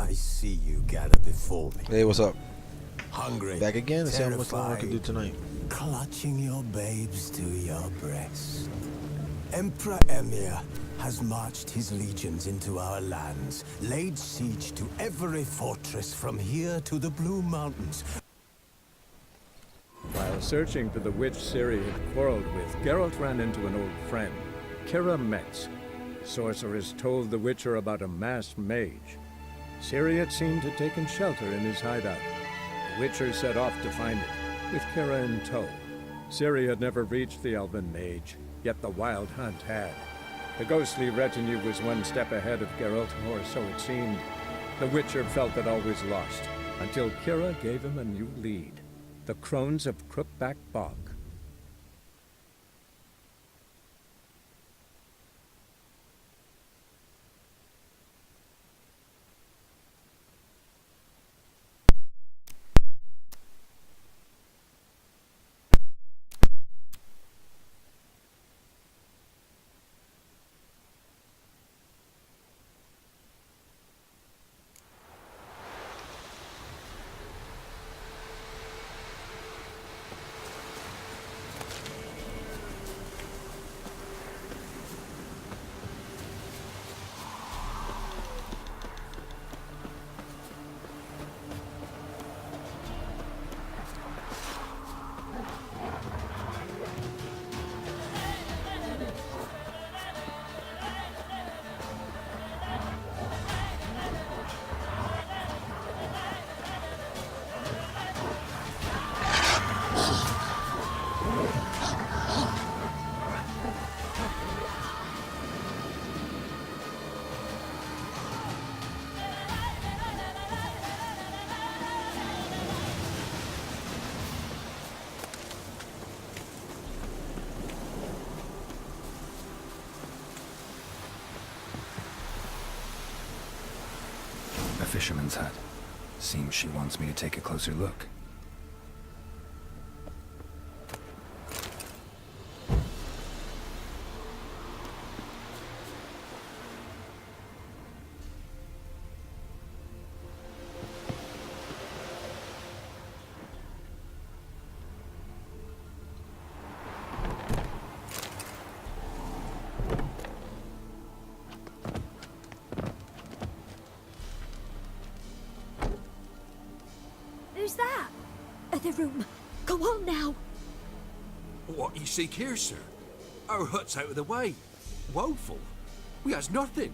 I see you gather before me. Hey, what's up? Hungry. Back again? Let's see how much longer I can do terrified, tonight. Clutching your babes to your breast. Emperor Emir has marched his legions into our lands, laid siege to every fortress from here to the Blue Mountains. While searching for the witch Ciri had quarreled with, Geralt ran into an old friend, Kira Metz. Sorceress told the Witcher about a masked mage. Ciri, it seemed, had taken shelter in his hideout. The Witcher set off to find it, with Kira in tow. Ciri had never reached the elven mage, yet the wild hunt had. The ghostly retinue was one step ahead of Geralt, or so it seemed. The Witcher felt that all was lost, until Kira gave him a new lead. The Crones of Crookback Bog. A fisherman's hut. Seems she wants me to take a closer look. Who's that? Other room. Go on now. What you seek here, sir? Our hut's out of the way. Woeful. We has nothing.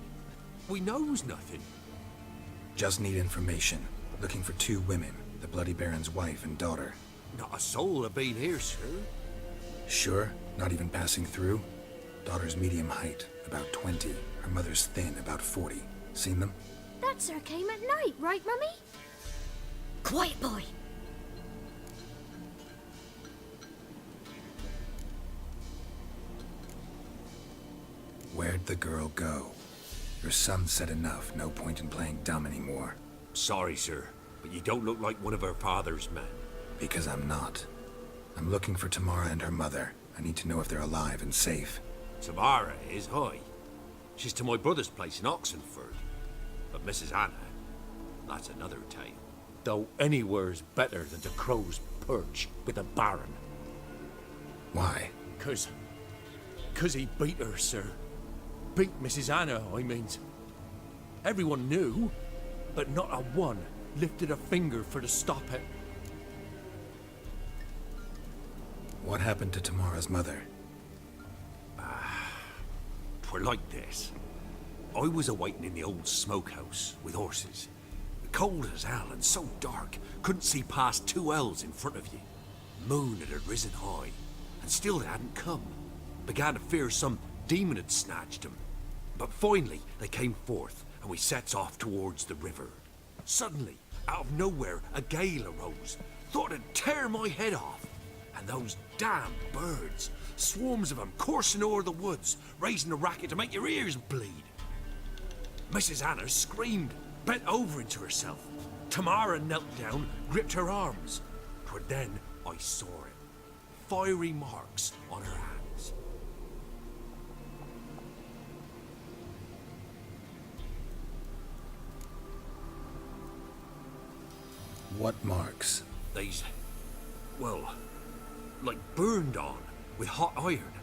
We knows nothing. Just need information. Looking for two women, the Bloody Baron's wife and daughter. Not a soul have been here, sir. Sure? Not even passing through? Daughter's medium height, about 20. Her mother's thin, about 40. Seen them? That sir came at night, right, Mummy? Quiet, boy. Where'd the girl go? Your son said enough, no point in playing dumb anymore. Sorry, sir, but you don't look like one of our father's men. Because I'm not. I'm looking for Tamara and her mother. I need to know if they're alive and safe. Tamara is high. She's to my brother's place in Oxenford. But Mrs. Anna, that's another tale. Though anywhere's better than the Crow's Perch with a baron. Why? Cause he beat her, sir. Beat Mrs. Anna, I means. Everyone knew, but not a one lifted a finger for to stop it. What happened to Tamara's mother? 'Twere like this. I was awaiting in the old smokehouse with horses. Cold as hell and so dark, couldn't see past 2 ells in front of you. Moon had risen high, and still they hadn't come. Began to fear some demon had snatched them. But finally they came forth, and we sets off towards the river. Suddenly, out of nowhere, a gale arose. Thought it'd tear my head off. And those damn birds, swarms of them coursing o'er the woods, raising a racket to make your ears bleed. Mrs. Anna screamed, bent over into herself. Tamara knelt down, gripped her arms. 'Twere then I saw it. Fiery marks on her hands. What marks? They's, well, like burned on with hot iron.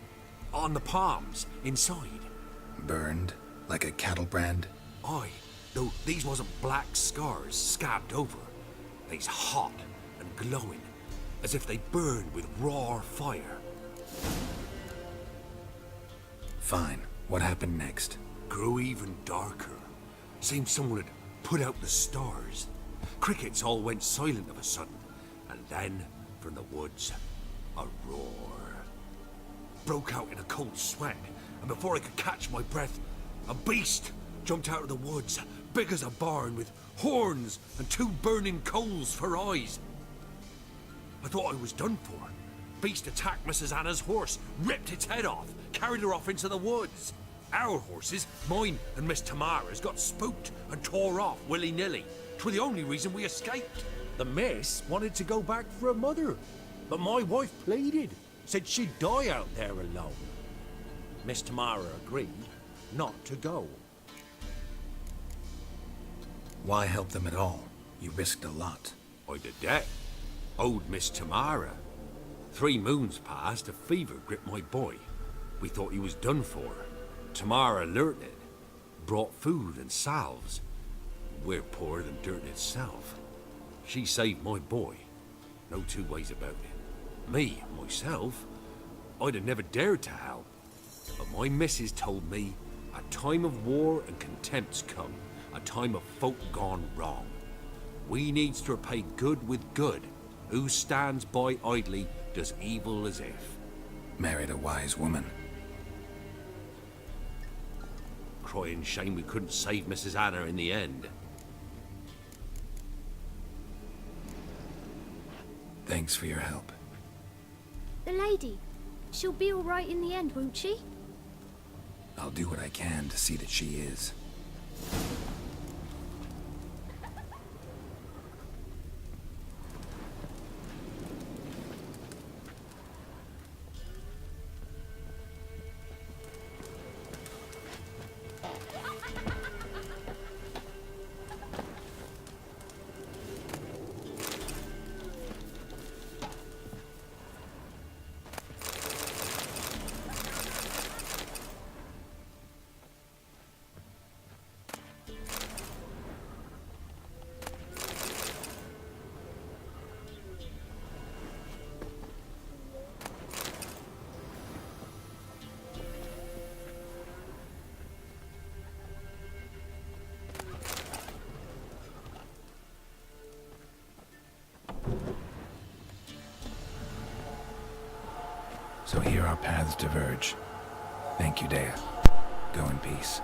On the palms, inside. Burned? Like a cattle brand? Aye, though these wasn't black scars scabbed over. They's hot and glowing, as if they burned with raw fire. Fine. What happened next? Grew even darker. Seemed someone had put out the stars. Crickets all went silent of a sudden, and then, from the woods, a roar. Broke out in a cold sweat, and before I could catch my breath, a beast jumped out of the woods, big as a barn, with horns and 2 burning coals for eyes. I thought I was done for. Beast attacked Mrs. Anna's horse, ripped its head off, carried her off into the woods. Our horses, mine and Miss Tamara's, got spooked and tore off willy-nilly. 'Twere the only reason we escaped. The miss wanted to go back for her mother, but my wife pleaded, said she'd die out there alone. Miss Tamara agreed not to go. Why help them at all? You risked a lot. I did that. Owed Miss Tamara. 3 moons passed, a fever gripped my boy. We thought he was done for. Tamara alerted, brought food and salves. We're poorer than dirt itself. She saved my boy. No 2 ways about it. Me, myself, I'd have never dared to help. But my missus told me a time of war and contempt's come. A time of folk gone wrong. We needs to repay good with good. Who stands by idly does evil as if. Married a wise woman. Crying shame we couldn't save Mrs. Anna in the end. Thanks for your help. The lady. She'll be all right in the end, won't she? I'll do what I can to see that she is. So here our paths diverge. Thank you, Dea. Go in peace.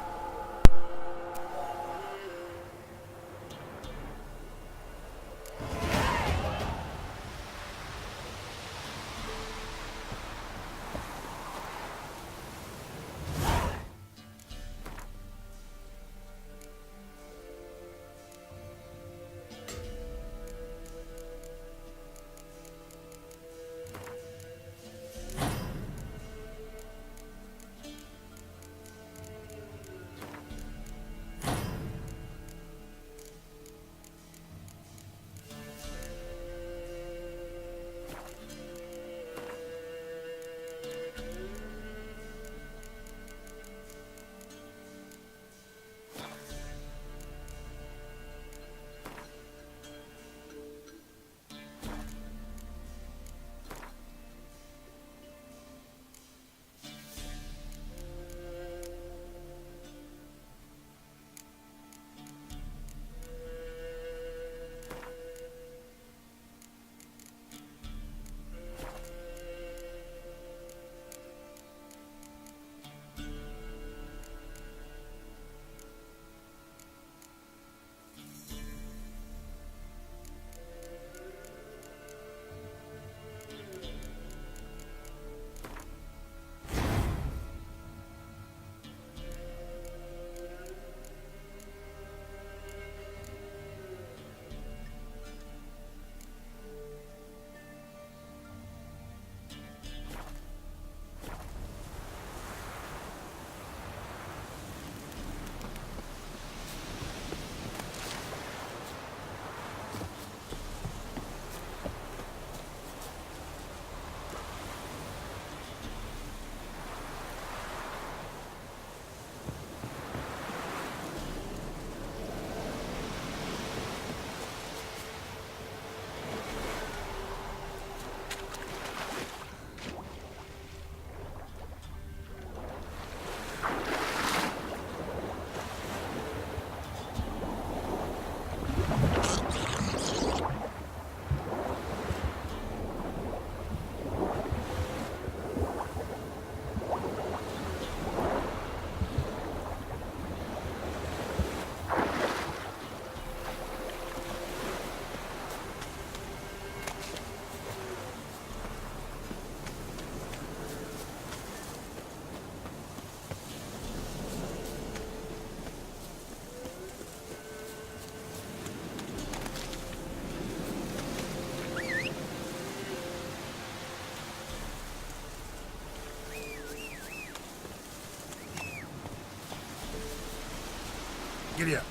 Giddy up.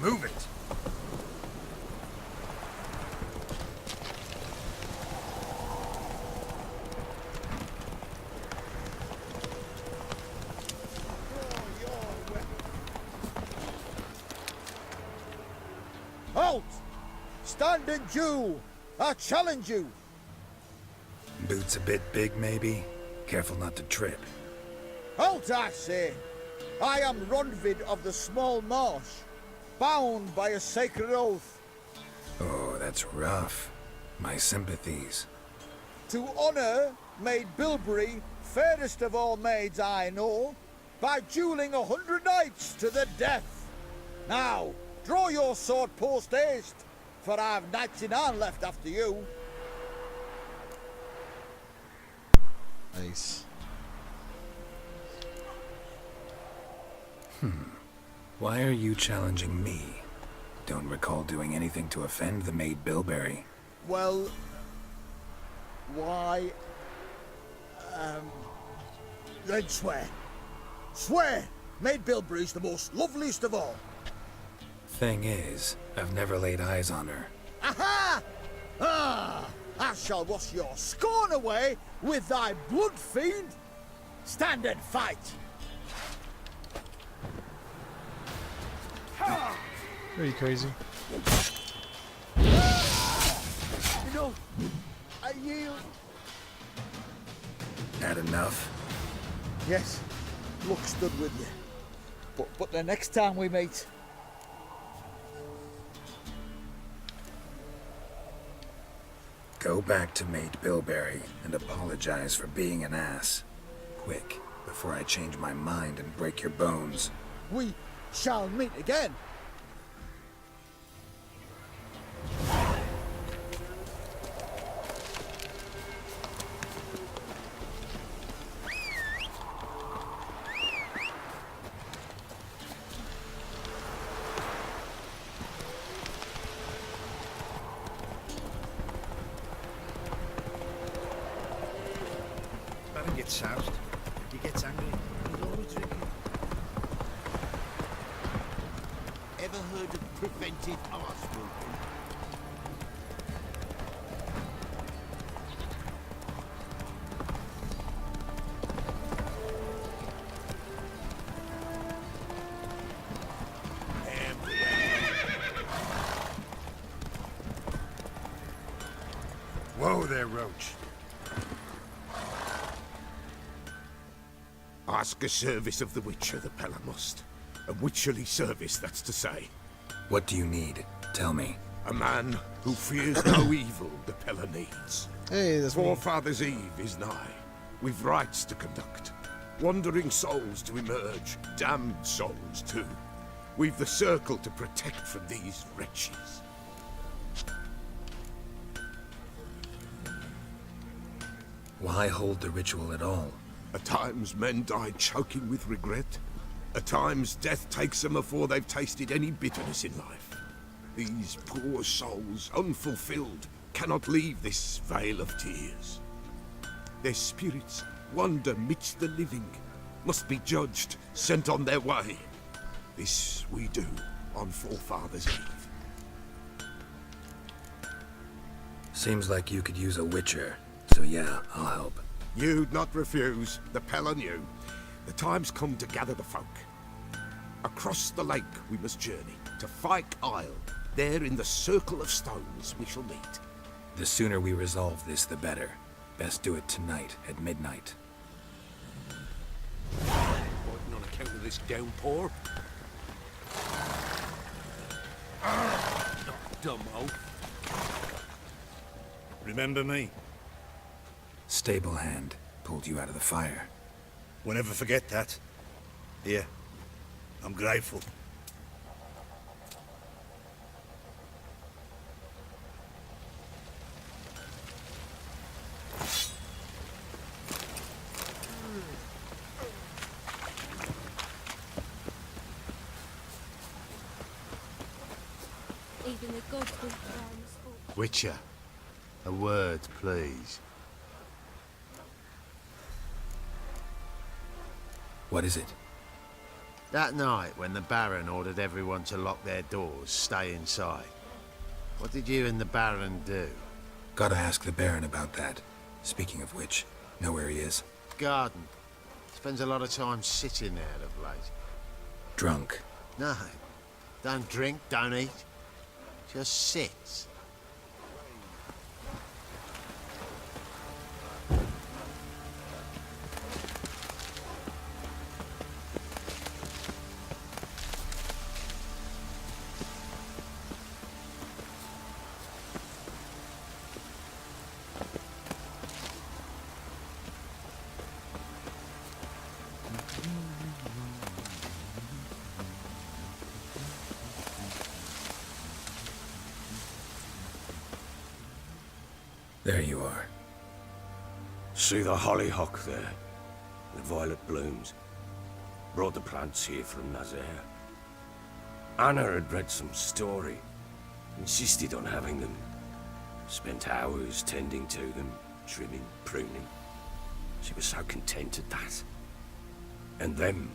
Move it! Halt! Stand and Jew! I challenge you! Boots a bit big, maybe? Careful not to trip. Halt, I say! I am Ronvid of the Small Marsh, bound by a sacred oath. Oh, that's rough. My sympathies. To honor Maid Bilberry, fairest of all maids I know, by dueling 100 knights to the death. Now, draw your sword post haste, for I've 99 left after you. Nice. Why are you challenging me? Don't recall doing anything to offend the Maid Bilberry. Well, why, then swear. Swear! Maid Bilberry's the most loveliest of all. Thing is, I've never laid eyes on her. Aha! Ah! I shall wash your scorn away with thy blood, fiend! Stand and fight! Are you crazy? You know, I yield. Had enough? Yes, luck stood with you. But the next time we meet, Go back to Maid Bilberry and apologize for being an ass. Quick, before I change my mind and break your bones. we shall meet again. Baron gets soused. He gets angry. He's always drinking. Ever heard of preventive arse whooping? Whoa there, Roach. Ask a service of the Witcher, the Pella must. A witcherly service, that's to say. What do you need? Tell me. A man who fears no evil the Pella needs. Hey, that's me. Forefathers' Eve is nigh. We've rites to conduct. Wandering souls to emerge. Damned souls, too. We've the circle to protect from these wretches. Why hold the ritual at all? At times men die choking with regret. At times death takes them before they've tasted any bitterness in life. These poor souls, unfulfilled, cannot leave this vale of tears. Their spirits wander midst the living, must be judged, sent on their way. This we do on Forefathers' Eve. Seems like you could use a witcher, so yeah, I'll help. You'd not refuse, the pell on you. The time's come to gather the folk. Across the lake we must journey, to Fyke Isle. There in the circle of stones we shall meet. The sooner we resolve this, the better. Best do it tonight, at midnight. Fighting on account of this downpour? Not dumb oaf. Remember me? Stable hand pulled you out of the fire. We'll never forget that. Here, I'm grateful. Even the gods will drown. Witcher, a word, please. What is it? That night when the Baron ordered everyone to lock their doors, stay inside. What did you and the Baron do? Gotta ask the Baron about that. Speaking of which, know where he is? Garden. Spends a lot of time sitting there of late. Drunk. No. Don't drink, don't eat. Just sits. There you are. See the hollyhock there? The violet blooms. Brought the plants here from Nazaire. Anna had read some story. Insisted on having them. Spent hours tending to them, trimming, pruning. She was so content at that. And them,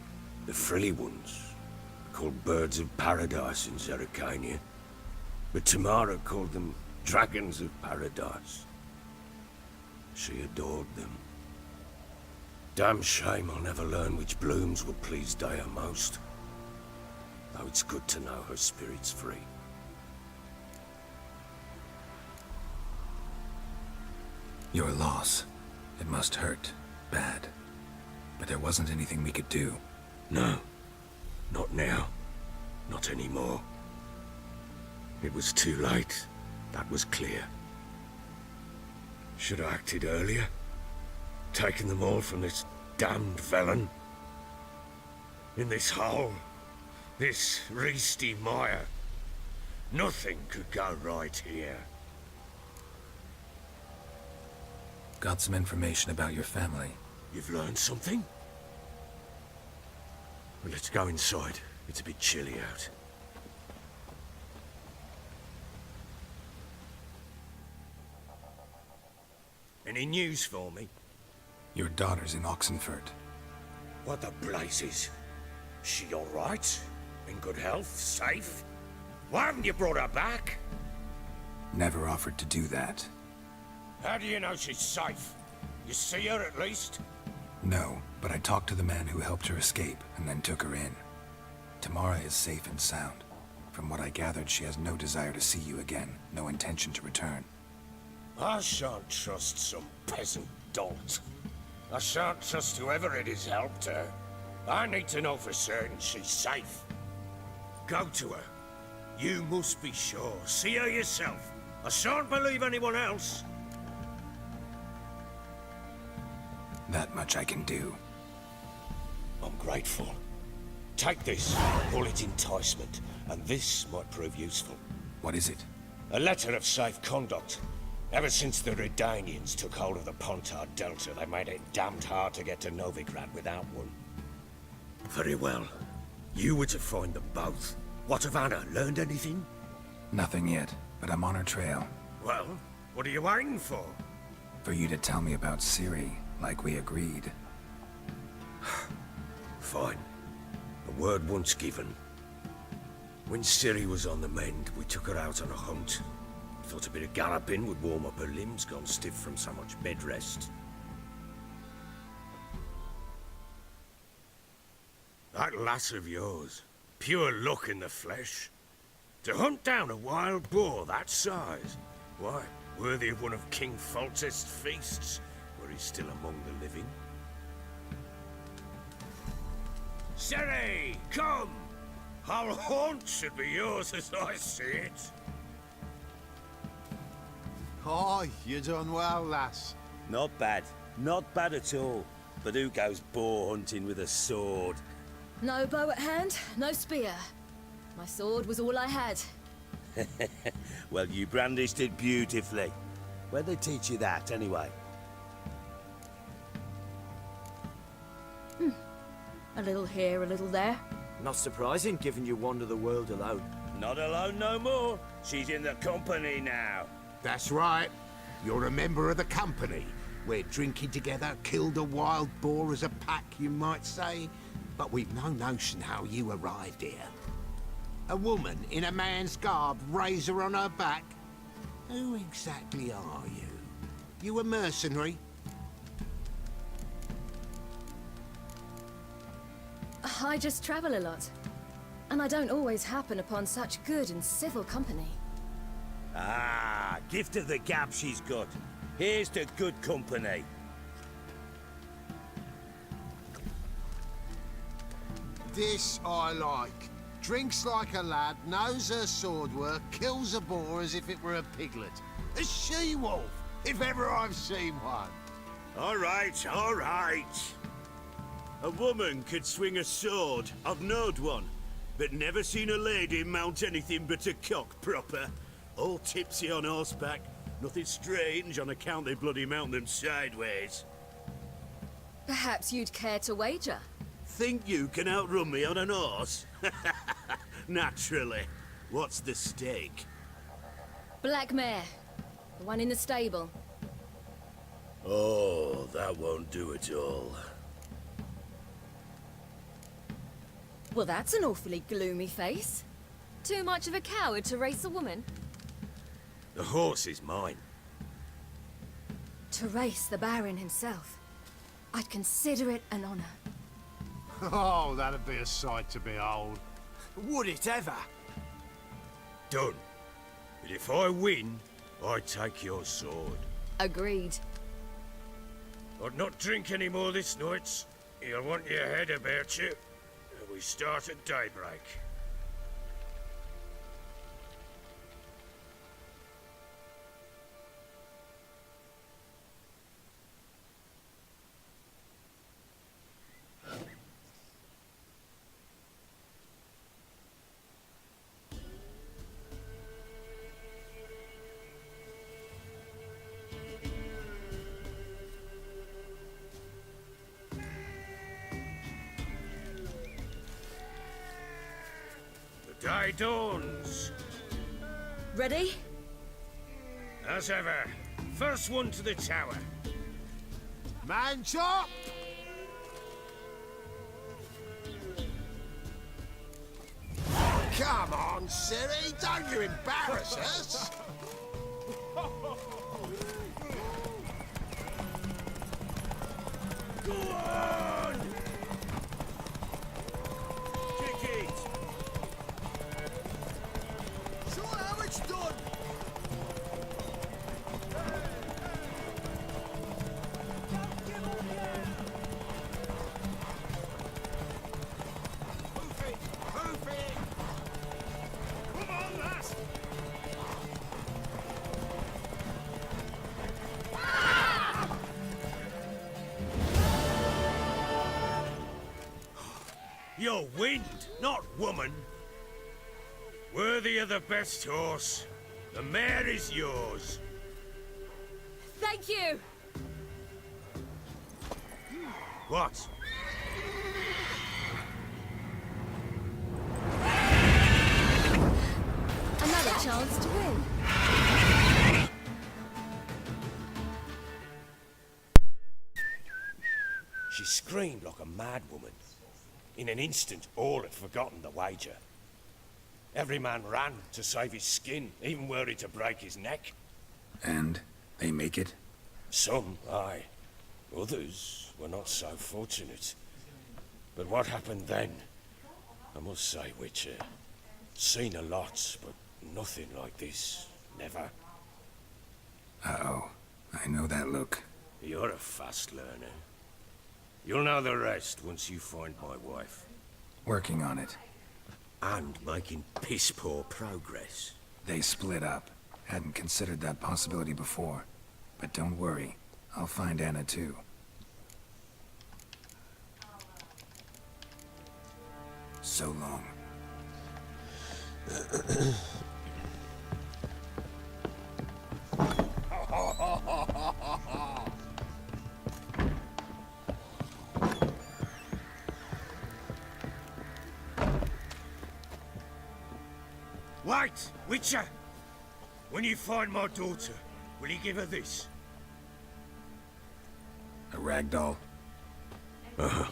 the frilly ones, called birds of paradise in Zerrikania. But Tamara called them dragons of paradise. She adored them. Damn shame I'll never learn which blooms will please Daya most. Though it's good to know her spirit's free. Your loss. It must hurt. Bad. But there wasn't anything we could do. No. Not now. Not anymore. It was too late. That was clear. Should have acted earlier. Taken them all from this damned felon. In this hole. This reesty mire. Nothing could go right here. Got some information about your family. You've learned something? Well, let's go inside. It's a bit chilly out. Any news for me? Your daughter's in Oxenfurt. What the blazes? She all right? In good health? Safe? Why haven't you brought her back? Never offered to do that. How do you know she's safe? You see her at least? No, but I talked to the man who helped her escape and then took her in. Tamara is safe and sound. From what I gathered, she has no desire to see you again, no intention to return. I shan't trust some peasant dolt. I shan't trust whoever it is helped her. I need to know for certain she's safe. Go to her. You must be sure. See her yourself. I shan't believe anyone else. That much I can do. I'm grateful. Take this. Call it enticement. And this might prove useful. What is it? A letter of safe conduct. Ever since the Redanians took hold of the Pontard Delta, they made it damned hard to get to Novigrad without one. Very well. You were to find them both. What of Anna? Learned anything? Nothing yet, but I'm on her trail. Well, what are you waiting for? For you to tell me about Ciri like we agreed. Fine. A word once given. When Ciri was on the mend, we took her out on a hunt. Thought a bit of galloping would warm up her limbs, gone stiff from so much bed rest. That lass of yours, pure luck in the flesh. To hunt down a wild boar that size, why, worthy of one of King Foltest's feasts, where he's still among the living. Ciri, come! Our haunt should be yours as I see it. Oh, you done well, lass. Not bad. Not bad at all. But who goes boar hunting with a sword? No bow at hand, no spear. My sword was all I had. Well, you brandished it beautifully. Where'd they teach you that, anyway? A little here, a little there. Not surprising, given you wander the world alone. Not alone no more. She's in the company now. That's right. You're a member of the company. We're drinking together, killed a wild boar as a pack, you might say. But we've no notion how you arrived here. A woman in a man's garb, razor on her back. Who exactly are you? You a mercenary? I just travel a lot. And I don't always happen upon such good and civil company. Ah, gift of the gab she's got. Here's to good company. This I like. Drinks like a lad, knows her sword work, kills a boar as if it were a piglet. A she-wolf, if ever I've seen one. All right, all right. A woman could swing a sword. I've knowed one, but never seen a lady mount anything but a cock proper. All tipsy on horseback. Nothing strange on account they bloody mount them sideways. Perhaps you'd care to wager? Think you can outrun me on an horse? Naturally. What's the stake? Black mare. The one in the stable. Oh, that won't do at all. Well, that's an awfully gloomy face. Too much of a coward to race a woman? The horse is mine. To race the Baron himself. I'd consider it an honor. Oh, that'd be a sight to behold. Would it ever? Done. But if I win, I take your sword. Agreed. I'd not drink any more this night. You'll want your head about you. We start at daybreak. Day dawns. Ready? As ever. First one to the tower. Man chop! Come on, Ciri, don't you embarrass us! Go on! Kick it! Show how it's done! Come on, lass! You're wind, not woman. Worthy of the best horse. The mare is yours. Thank you! What? Another chance to win. She screamed like a mad woman. In an instant, all had forgotten the wager. Every man ran to save his skin, even were he to break his neck. And they make it? Some, aye. Others were not so fortunate. But what happened then? I must say, Witcher, seen a lot, but nothing like this. Never. Uh-oh. I know that look. You're a fast learner. You'll know the rest once you find my wife. Working on it. And making piss-poor progress. They split up. Hadn't considered that possibility before. But don't worry. I'll find Anna too. So long. Wait, Witcher! When you find my daughter, will you give her this? A ragdoll? Uh-huh.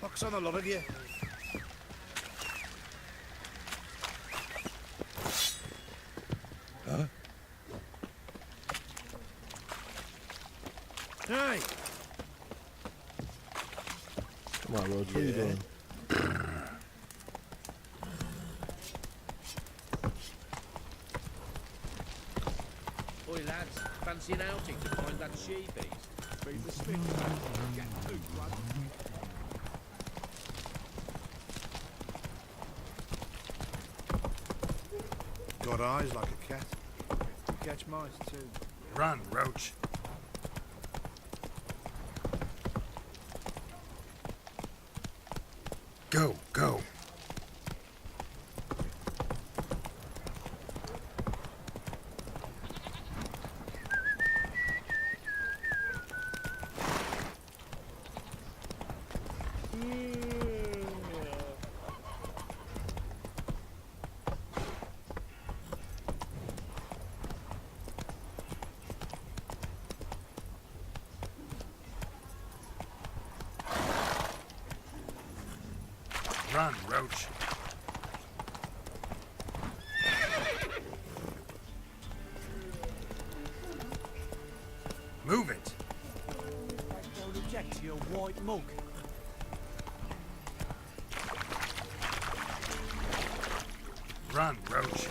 Pox on a lot of you. Huh? Hey! Come on, Roach, what are you doing? Oi, lads, fancy an outing to find that she-beast? Feed the stick, get food, blood. Got eyes like a cat. Catch mice too. Run, Roach. Go, go. Run, Roach. Move it. Don't object to your white mug. Run, Roach.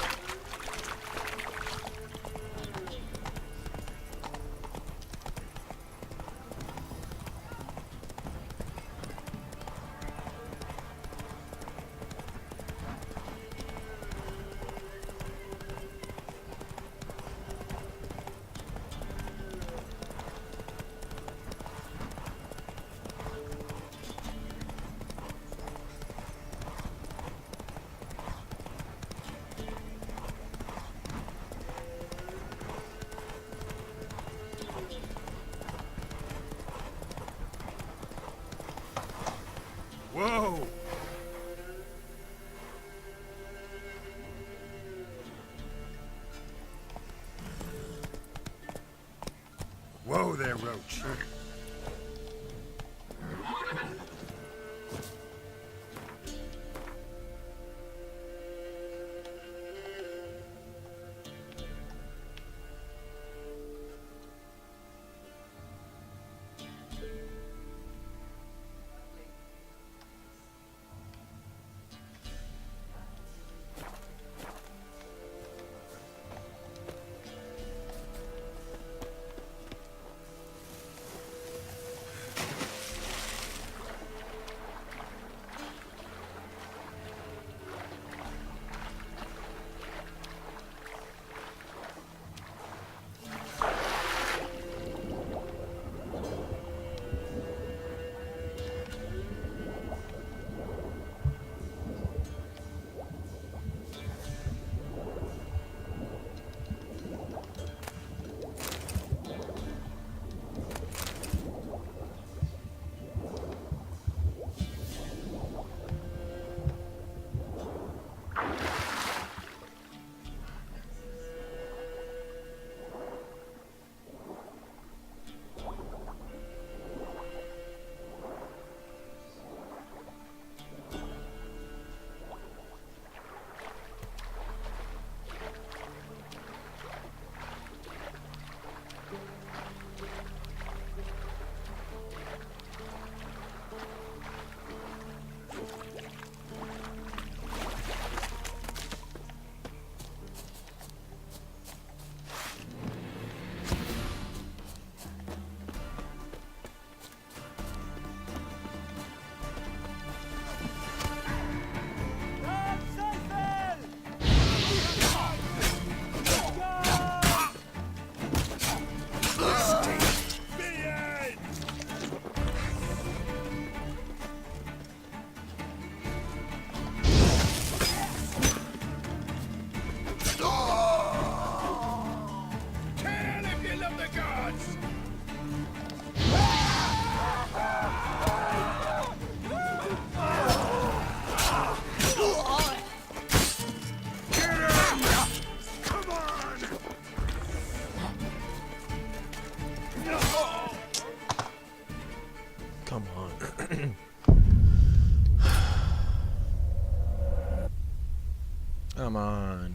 Whoa! Whoa there, Roach. Come on. Come on.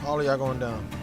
All of y'all going down.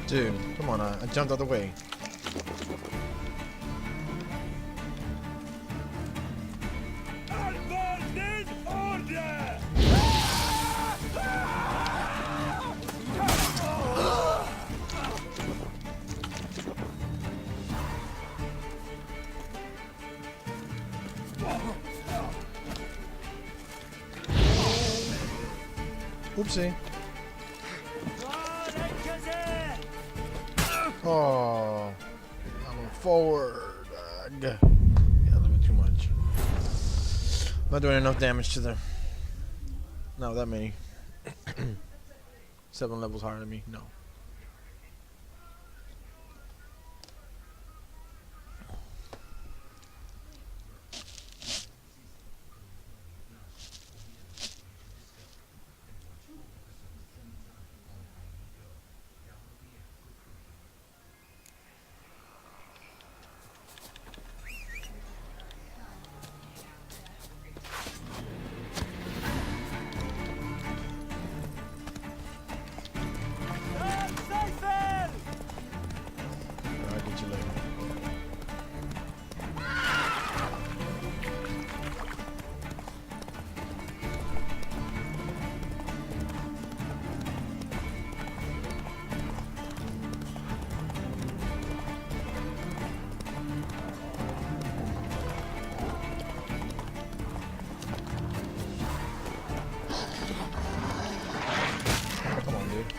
Dude, come on, I jumped out the way. Abandon order! Oopsie. Oh, I went forward. Yeah, a little bit too much. Not doing enough damage to them. Not that many. 7 levels higher than me. No. I'll get you later. Come on, dude.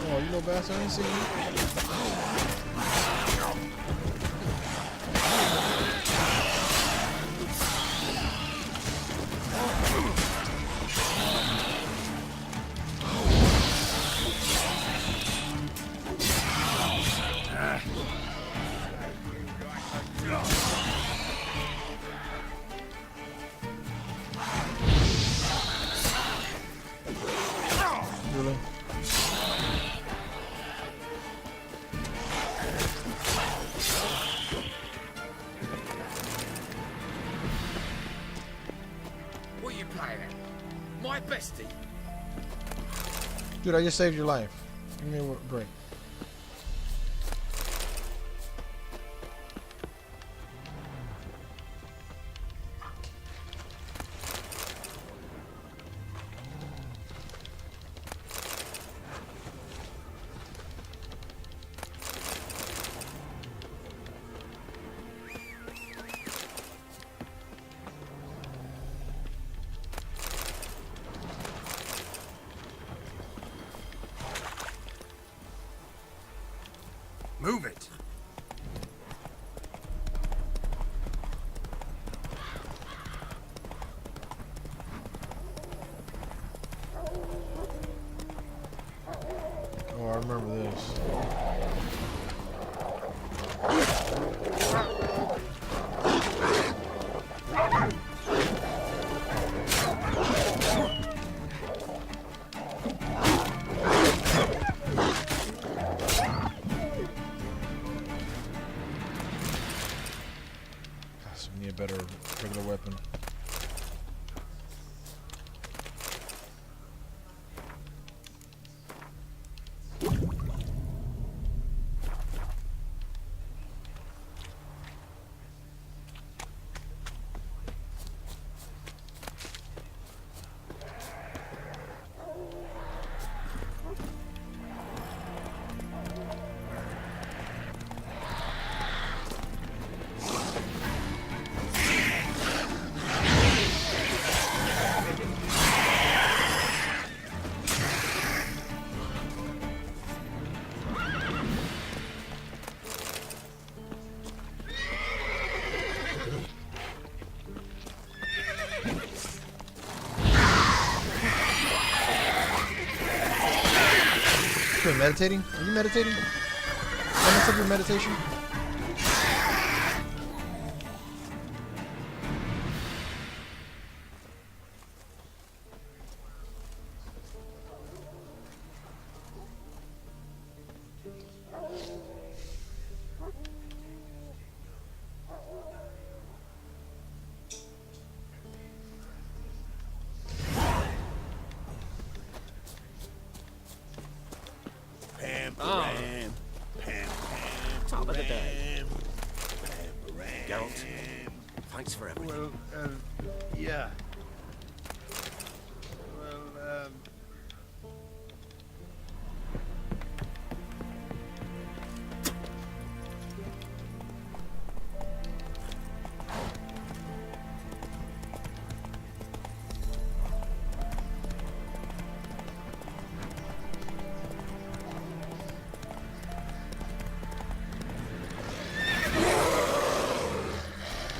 Oh, you little bastard, I ain't seen you. Really? What are you playing at? My bestie? Dude, I just saved your life. Give me a break. Move it! Oh, I remember this. Gosh, we need a better regular weapon. been meditating? Are you meditating? Did I mess up your meditation? Top of the day. Geralt, thanks for everything. Well, yeah. Well,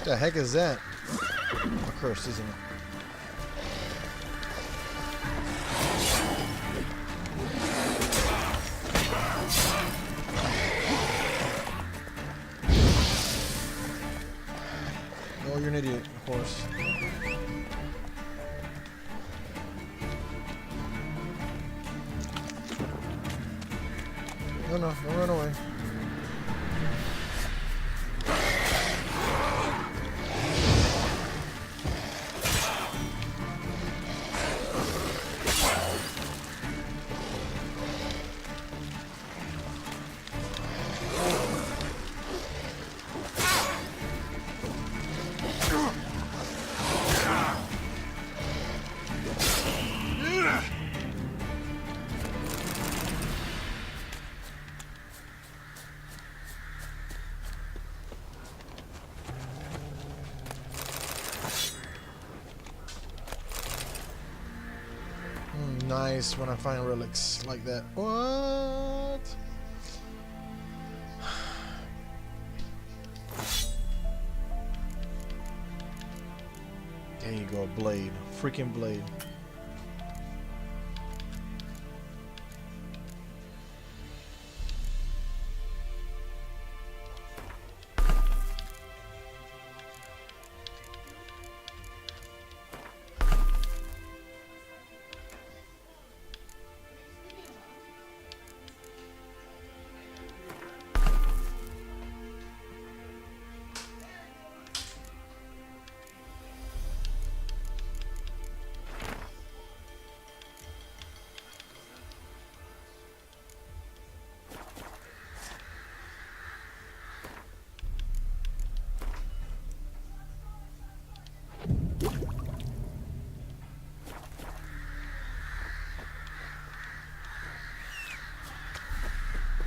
What the heck is that? A curse, isn't it? Oh, you're an idiot, of course. No, don't run away. Nice when I find relics like that. What? There you go, a blade. Freaking blade.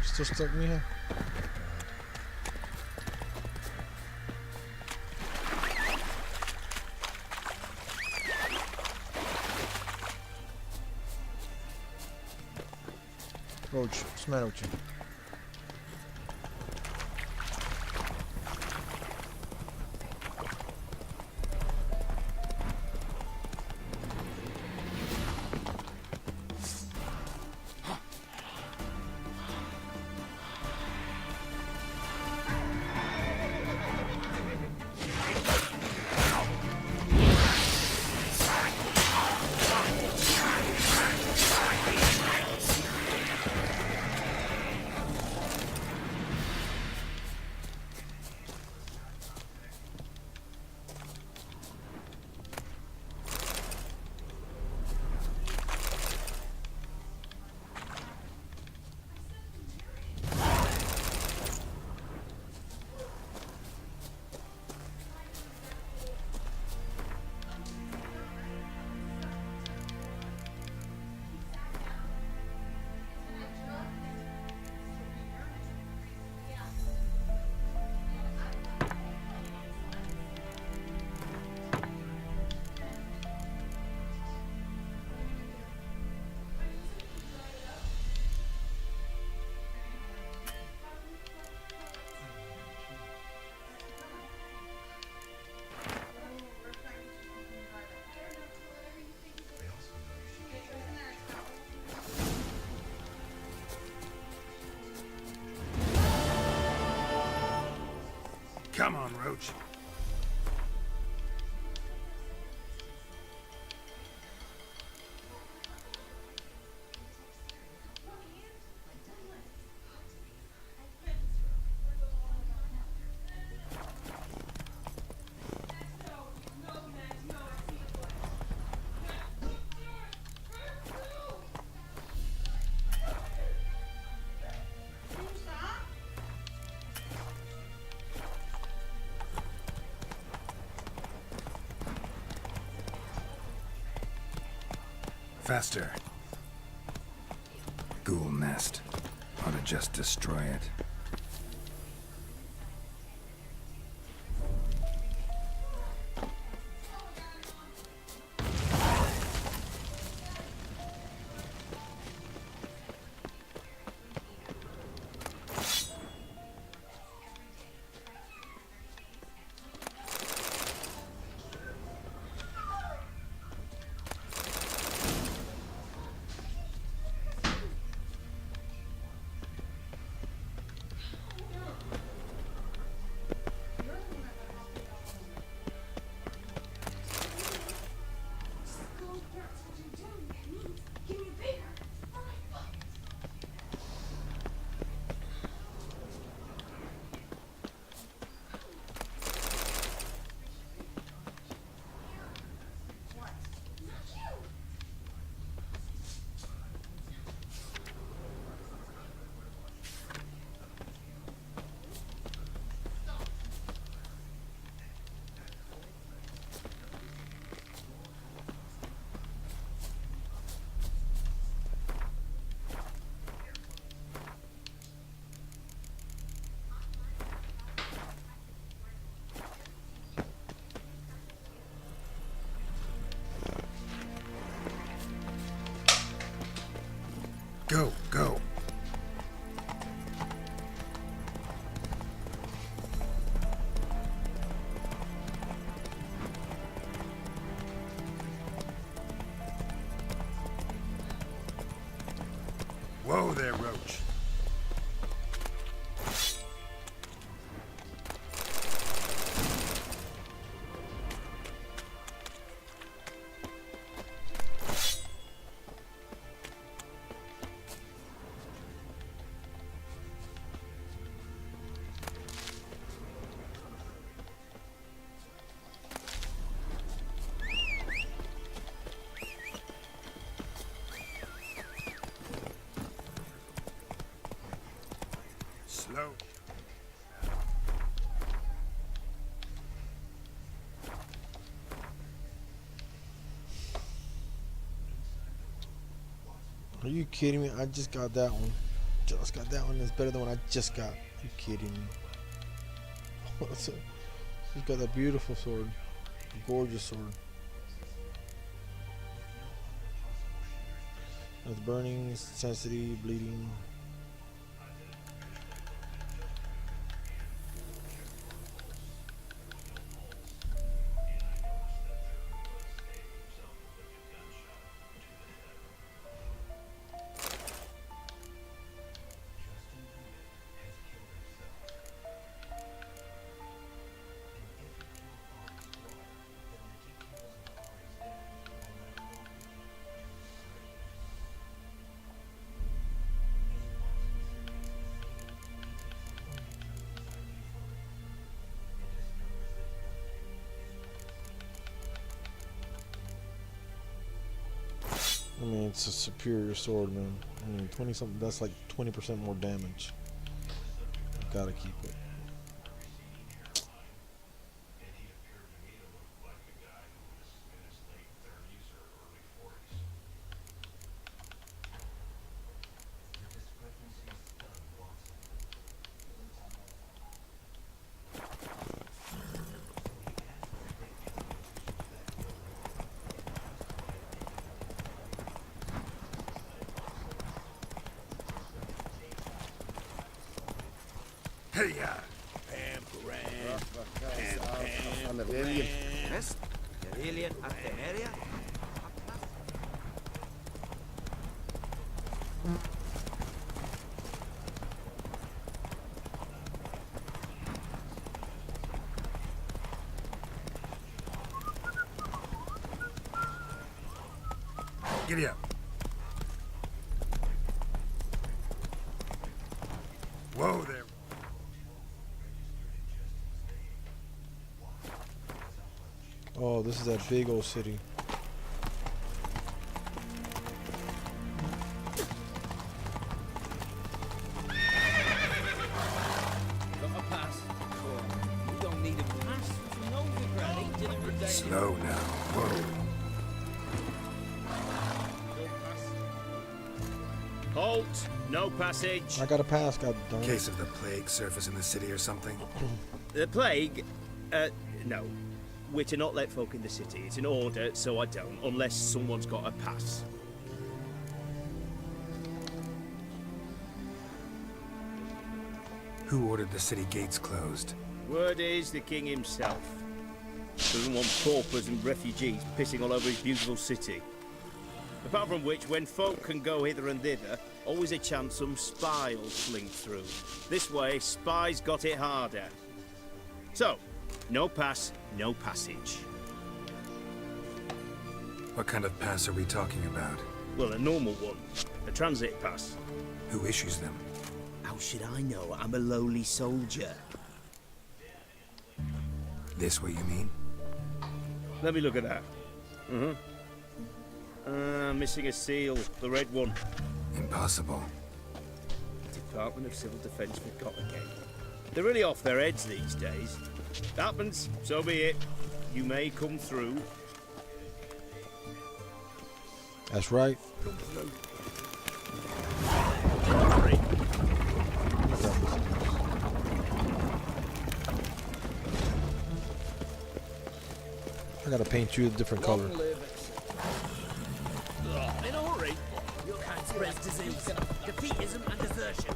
Still stuck in here? Roach, what's the matter with you? Come on, Roach. Faster. Ghoul nest. Ought to just destroy it. Go, go. Whoa there, Roach. Slow. Are you kidding me? I just got that one. Just got that one. It's better than what I just got. Are you kidding me? She's got a beautiful sword. A gorgeous sword. With burning, sensitivity, bleeding. I mean, it's a superior sword, man. I mean, 20 something, that's like 20% more damage. Gotta keep it. Hey, Pam Grant. Pam Grant. West, Civilian at the area. Giddy up. Whoa there. Oh, this is that big old city. Slow now. Whoa. Halt! No passage. I got a pass, god darn it. Case of the plague surface in the city or something? The plague? No. We're to not let folk in the city. It's an order, so I don't, unless someone's got a pass. Who ordered the city gates closed? Word is the king himself. Doesn't want paupers and refugees pissing all over his beautiful city. Apart from which, when folk can go hither and thither, always a chance some spy will slink through. This way, spies got it harder. So, no pass, no passage. What kind of pass are we talking about? Well, a normal one. A transit pass. Who issues them? How should I know? I'm a lowly soldier. This what you mean? Let me look at that. Missing a seal. The red one. Impossible. Department of Civil Defence forgot again. They're really off their heads these days. Happens, so be it. You may come through. That's right. Come through. Hurry. I gotta paint you a different color. In a hurry. You can't spread disease, defeatism and desertion.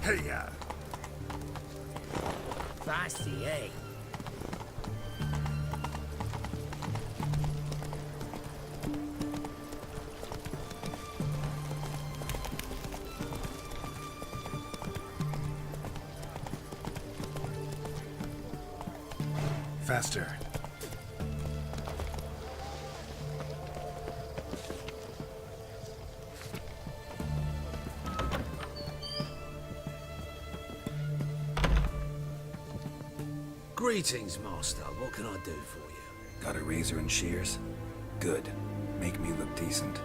Hey-ya! Feisty, eh? Faster. Greetings, Master. What can I do for you? Got a razor and shears? Good. Make me look decent.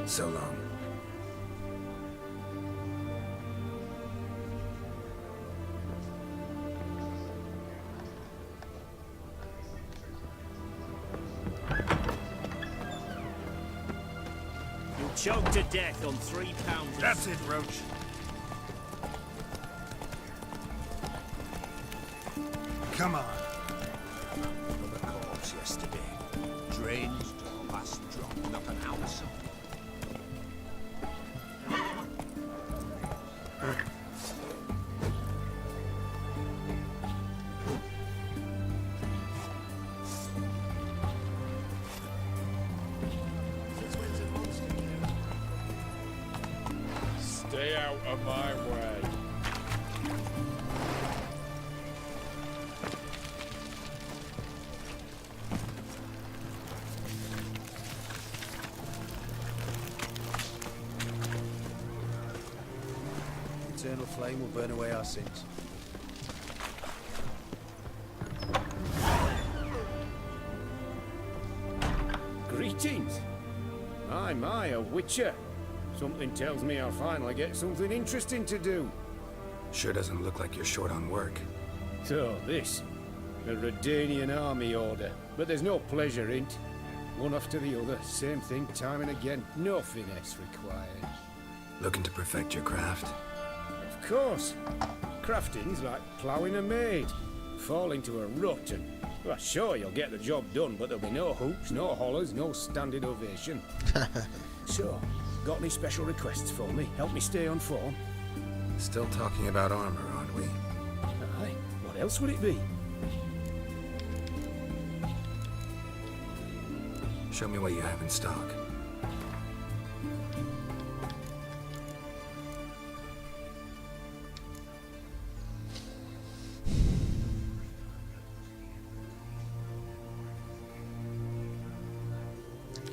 So long. You'll choke to death on 3 pounds. That's it, Roach. Come on. From the corpse yesterday. Drained to last drop, not an ounce of Out of my way. Eternal flame will burn away our sins. Greetings. My, a witcher. Something tells me I'll finally get something interesting to do. Sure doesn't look like you're short on work. So, this. A Redanian army order. But there's no pleasure in it. One after the other, same thing time and again. No finesse required. Looking to perfect your craft? Of course. Crafting's like ploughing a maid. Fall into a rut and... Well, sure, you'll get the job done, but there'll be no hoops, no hollers, no standing ovation. So, got any special requests for me? Help me stay on form? Still talking about armor, aren't we? Aye. What else would it be? Show me what you have in stock.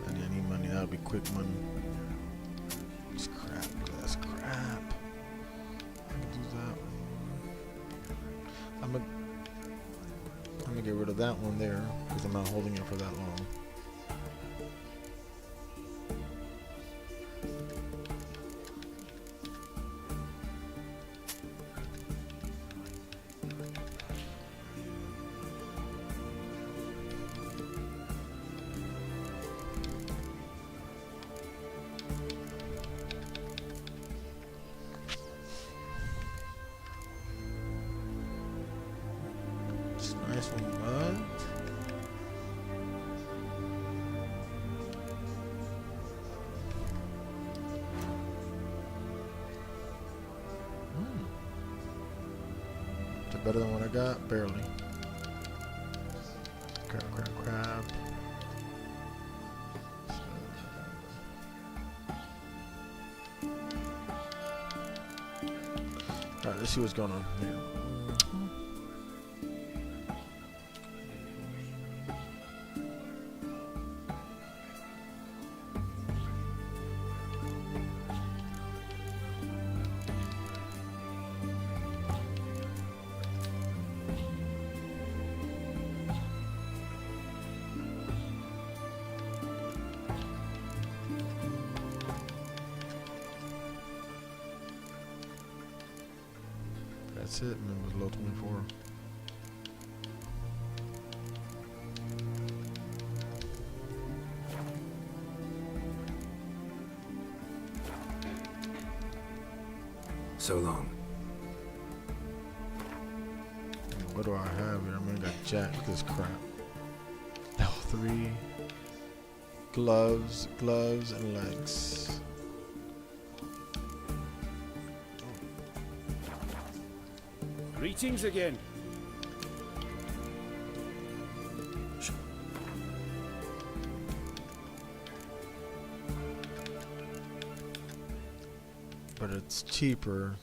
I need money. That'll be quick money. That's crap. That's crap. I can do that. I'm gonna get rid of that one there because I'm not holding it for that long. Nice one, bud. Is it better than what I got? Barely. Crap. Alright, let's see what's going on here. That's it, and it was low 24. So long. What do I have here? I got jack this crap. Level 3. Gloves and legs. Greetings again. But it's cheaper.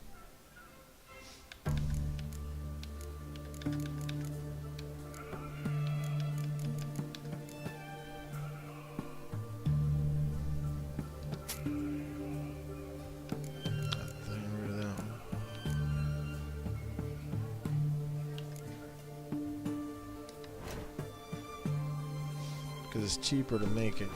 Because it's cheaper to make it.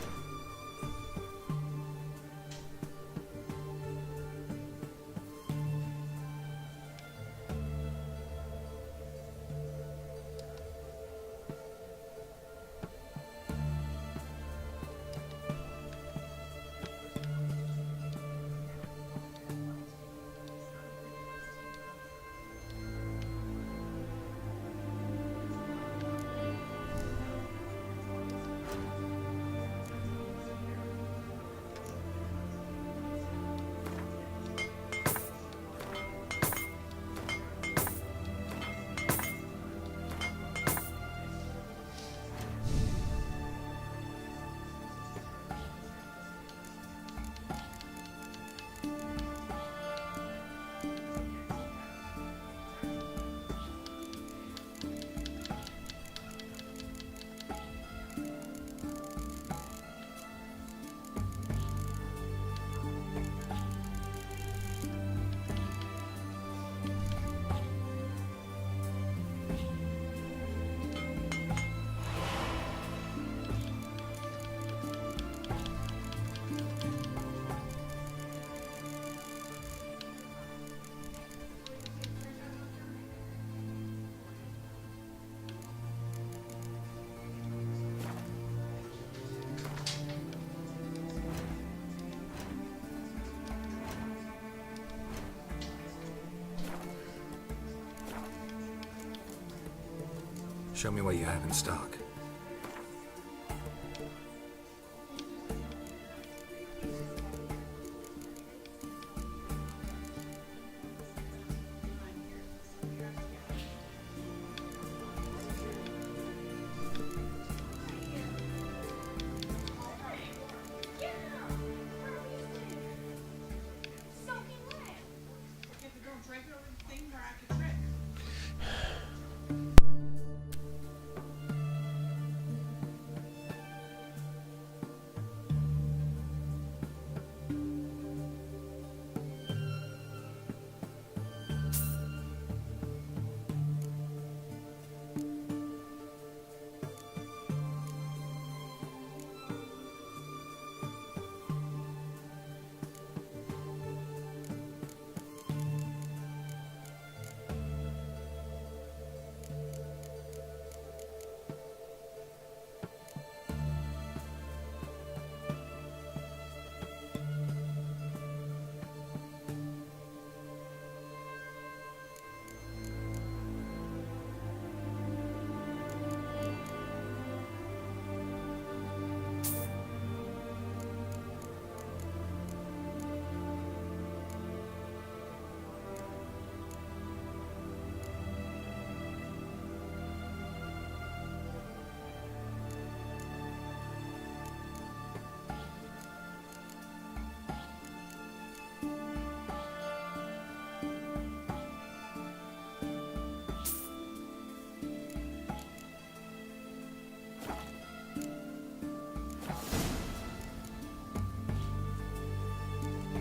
Show me what you have in stock.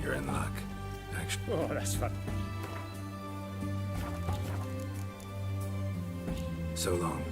You're in luck. Actually. Oh, that's fun. So long.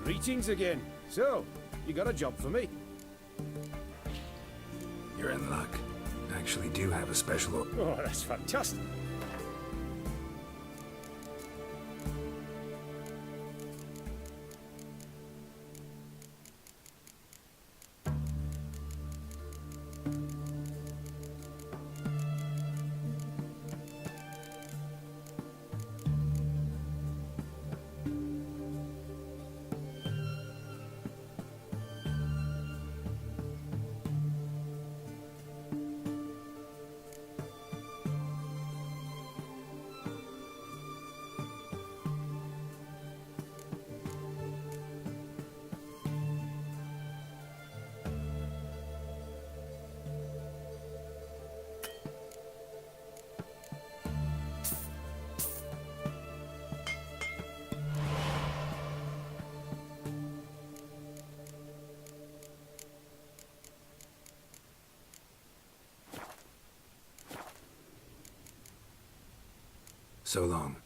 Greetings again. So, you got a job for me? You're in luck. I actually do have a special. Oh, that's fantastic. So long.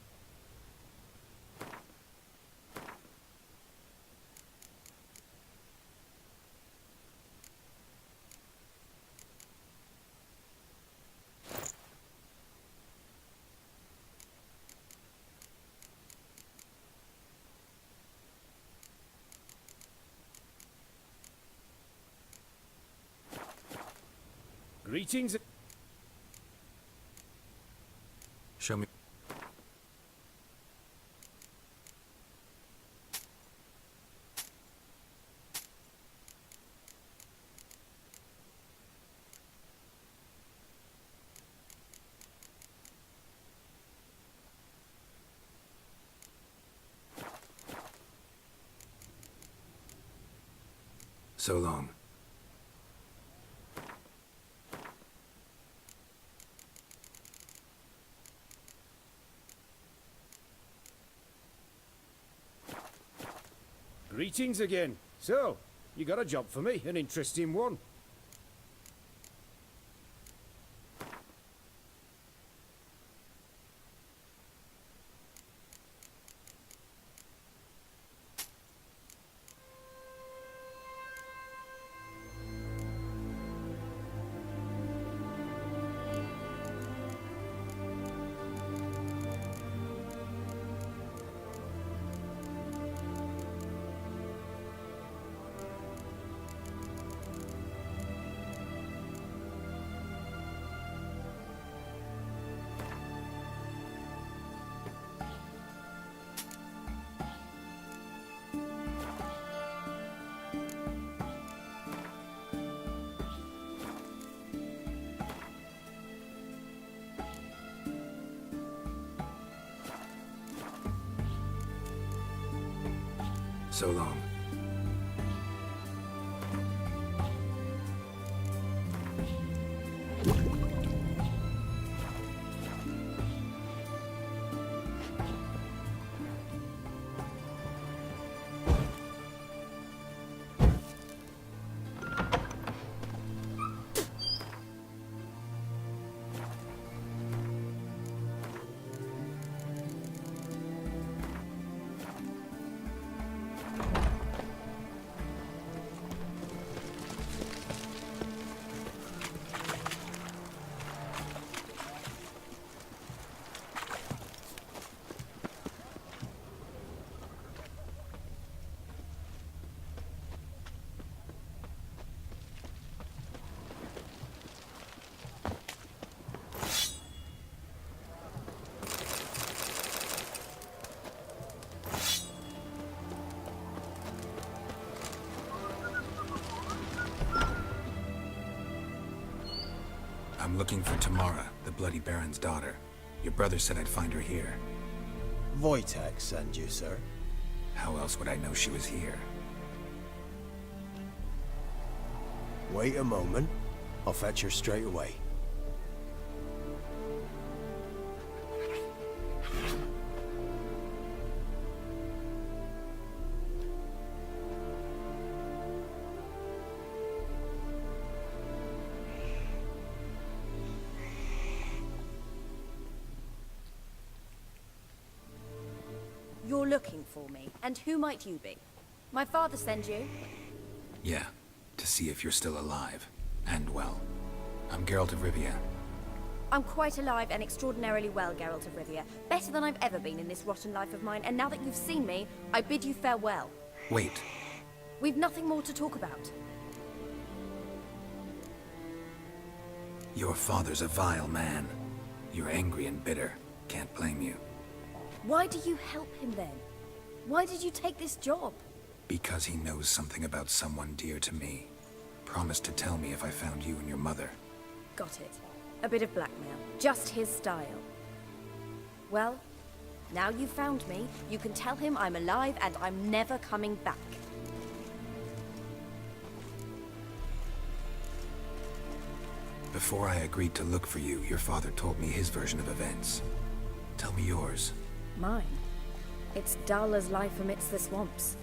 Greetings. Show me. So long. Greetings again. So, you got a job for me, an interesting one. So long. I'm looking for Tamara, the Bloody Baron's daughter. Your brother said I'd find her here. Wojtek send you, sir. How else would I know she was here? Wait a moment. I'll fetch her straight away. You're looking for me, and who might you be? My father send you? Yeah, to see if you're still alive. And well. I'm Geralt of Rivia. I'm quite alive and extraordinarily well, Geralt of Rivia. Better than I've ever been in this rotten life of mine, and now that you've seen me, I bid you farewell. Wait. We've nothing more to talk about. Your father's a vile man. You're angry and bitter. Can't blame you. Why do you help him then? Why did you take this job? Because he knows something about someone dear to me. Promised to tell me if I found you and your mother. Got it. A bit of blackmail. Just his style. Well, now you've found me, you can tell him I'm alive and I'm never coming back. Before I agreed to look for you, your father told me his version of events. Tell me yours. Mine? It's dull as life amidst the swamps.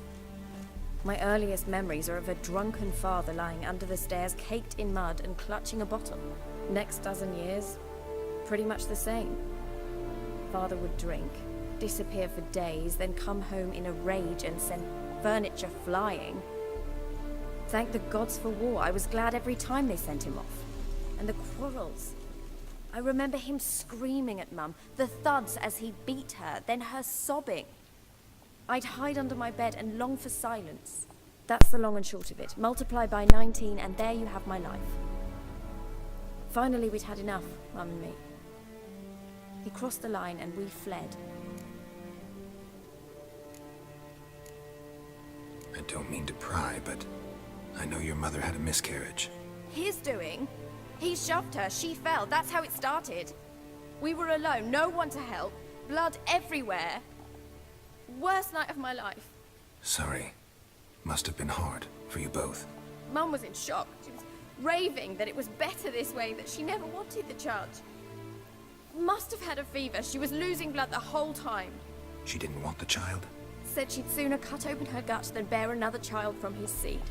My earliest memories are of a drunken father lying under the stairs, caked in mud and clutching a bottle. Next dozen years, pretty much the same. Father would drink, disappear for days, then come home in a rage and send furniture flying. Thank the gods for war. I was glad every time they sent him off. And the quarrels. I remember him screaming at Mum, the thuds as he beat her, then her sobbing. I'd hide under my bed and long for silence. That's the long and short of it. Multiply by 19 and there you have my life. Finally we'd had enough, Mum and me. He crossed the line and we fled. I don't mean to pry, but I know your mother had a miscarriage. His doing? He shoved her, she fell, that's how it started. We were alone, no one to help, blood everywhere. Worst night of my life. Sorry. Must have been hard for you both. Mum was in shock. She was raving that it was better this way, that she never wanted the charge. Must have had a fever, she was losing blood the whole time. She didn't want the child? Said she'd sooner cut open her gut than bear another child from his seed.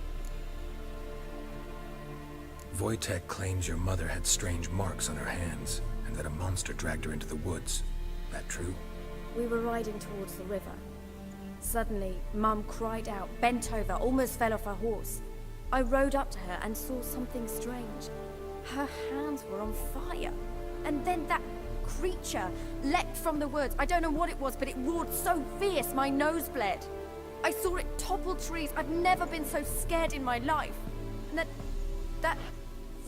Wojtek claims your mother had strange marks on her hands, and that a monster dragged her into the woods. That true? We were riding towards the river. Suddenly, Mum cried out, bent over, almost fell off her horse. I rode up to her and saw something strange. Her hands were on fire. And then that creature leapt from the woods. I don't know what it was, but it roared so fierce my nose bled. I saw it topple trees. I've never been so scared in my life. And that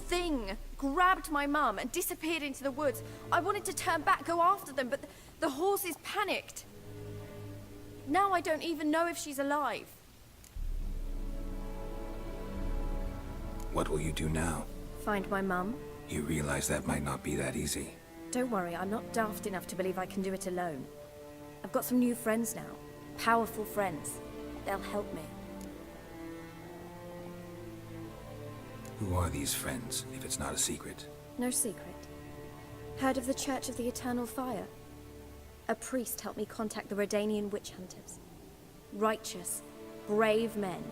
thing grabbed my mum and disappeared into the woods. I wanted to turn back, go after them, but the horses panicked. Now I don't even know if she's alive. What will you do now? Find my mum. You realize that might not be that easy. Don't worry, I'm not daft enough to believe I can do it alone. I've got some new friends now. Powerful friends. they'll help me. Who are these friends, if it's not a secret? No secret. Heard of the Church of the Eternal Fire? A priest helped me contact the Redanian witch hunters. Righteous, brave men.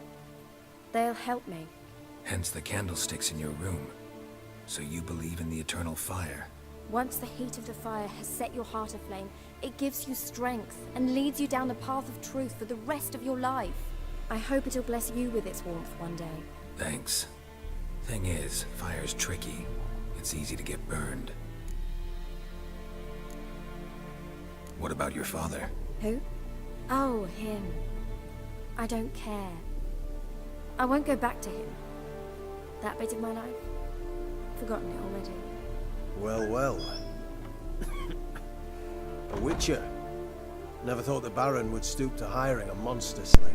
They'll help me. Hence the candlesticks in your room. So you believe in the eternal fire? Once the heat of the fire has set your heart aflame, it gives you strength and leads you down the path of truth for the rest of your life. I hope it'll bless you with its warmth one day. Thanks. Thing is, fire's tricky. It's easy to get burned. What about your father? Who? Oh, him. I don't care. I won't go back to him. That bit of my life? Forgotten it already. Well, well. A witcher. Never thought the Baron would stoop to hiring a monster slayer.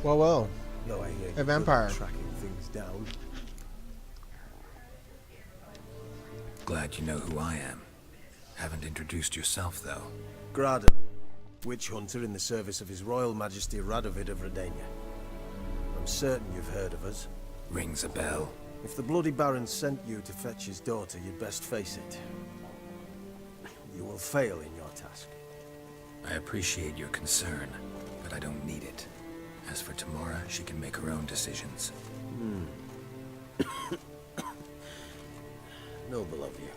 Well, well. Though I hear A you're vampire. good at tracking things down. Glad you know who I am. Haven't introduced yourself, though. Graden, witch hunter in the service of His Royal Majesty Radovid of Redania. I'm certain you've heard of us. Rings a bell. If the Bloody Baron sent you to fetch his daughter, you'd best face it. You will fail in your task. I appreciate your concern, but I don't need it. As for Tamara, she can make her own decisions. Noble of you.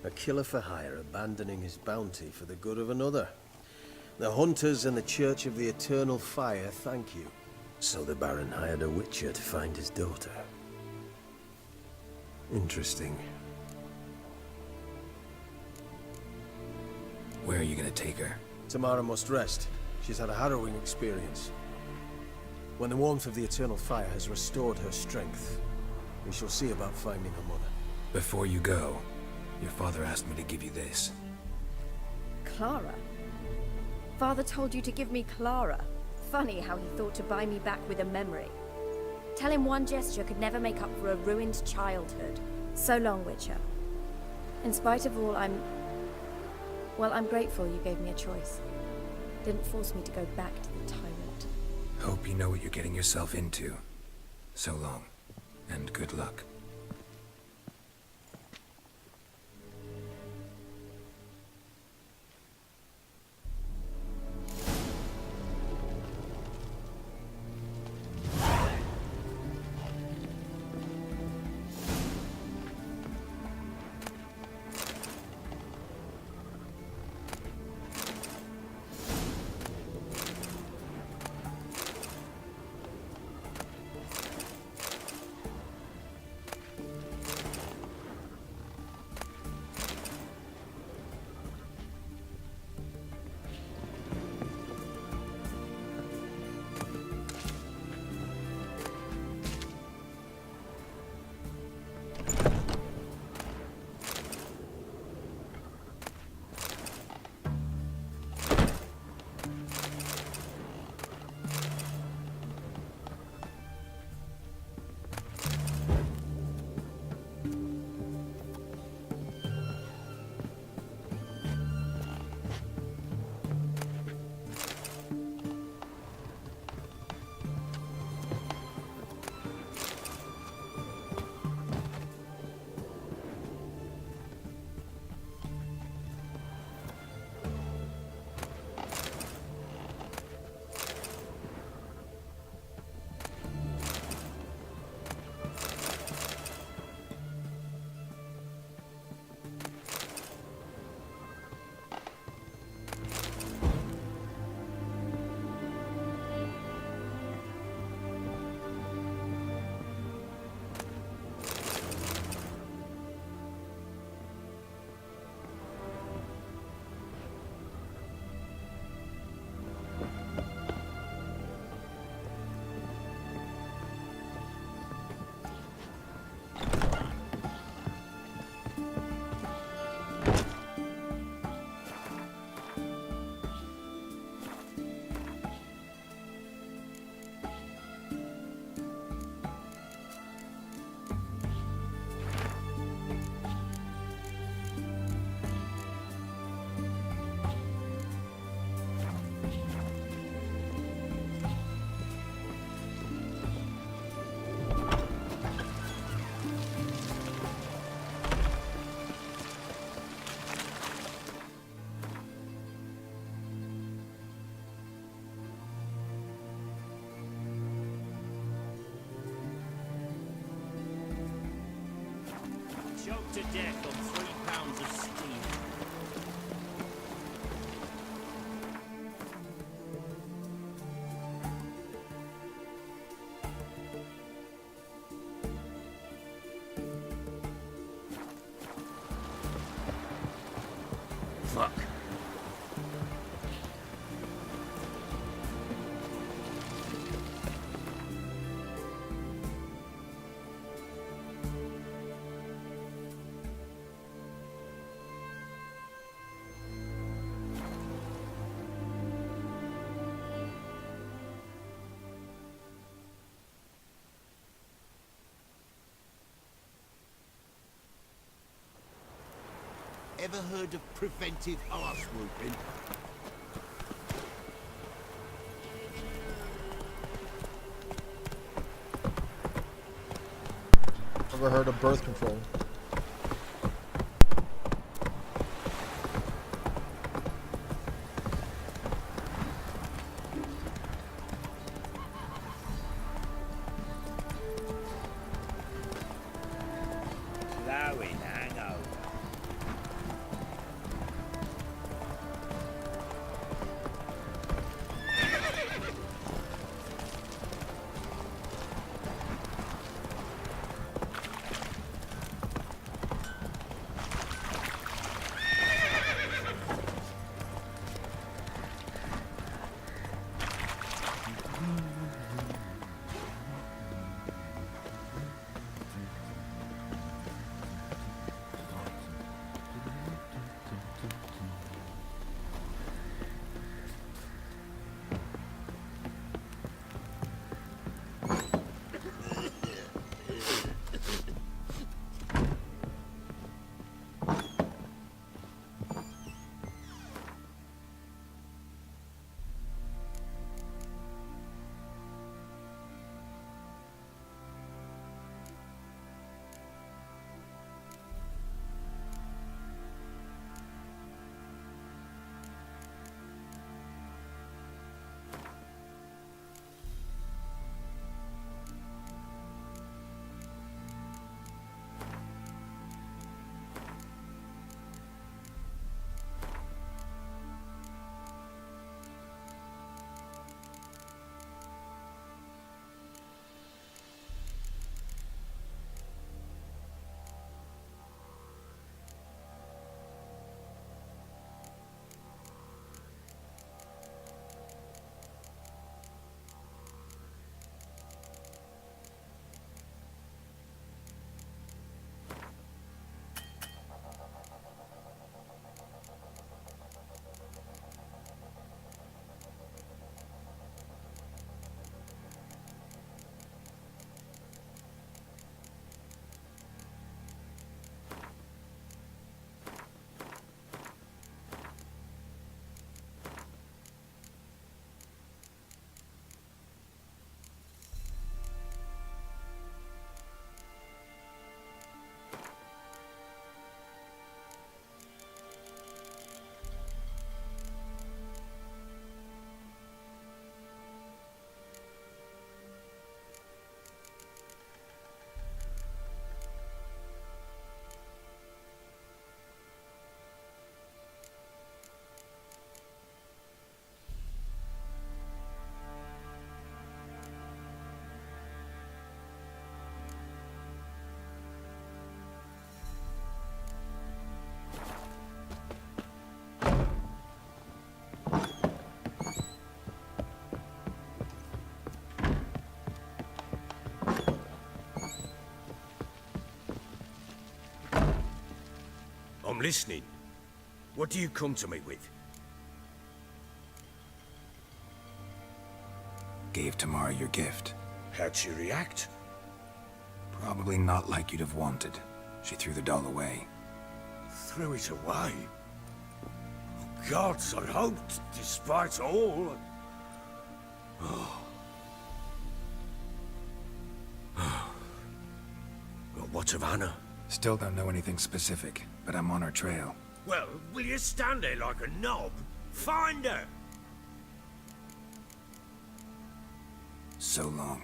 A killer for hire abandoning his bounty for the good of another. The hunters and the Church of the Eternal Fire thank you. So the Baron hired a witcher to find his daughter. Interesting. Where are you gonna take her? Tamara must rest. She's had a harrowing experience. When the warmth of the Eternal Fire has restored her strength, we shall see about finding her mother. Before you go, your father asked me to give you this. Clara? Father told you to give me Clara. Funny how he thought to buy me back with a memory. Tell him one gesture could never make up for a ruined childhood. So long, Witcher. In spite of all, I'm grateful you gave me a choice. Didn't force me to go back to the tyrant. Hope you know what you're getting yourself into. So long, and good luck. to death on 3 pounds of steam. Fuck. Ever heard of preventive arse whooping? Ever heard of birth control? Flowing hangover. I'm listening. What do you come to me with? Gave Tamara your gift. How'd she react? Probably not like you'd have wanted. She threw the doll away. Threw it away? Oh, gods, I hoped, despite all. Oh. Well, what of Anna? Still don't know anything specific, but I'm on her trail. Well, will you stand there like a knob? Find her! So long.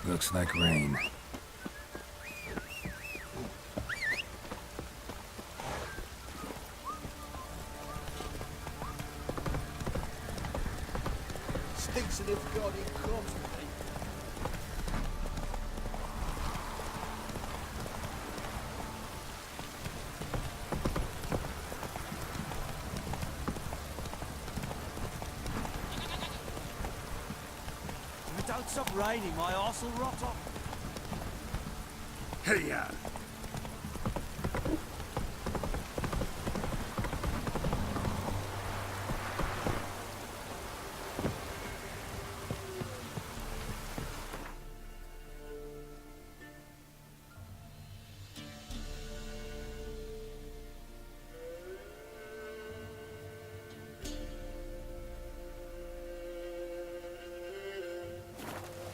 Looks like rain. Stinks as if God he comes to me. If it don't stop raining, my arse will rot off. Hey, ya!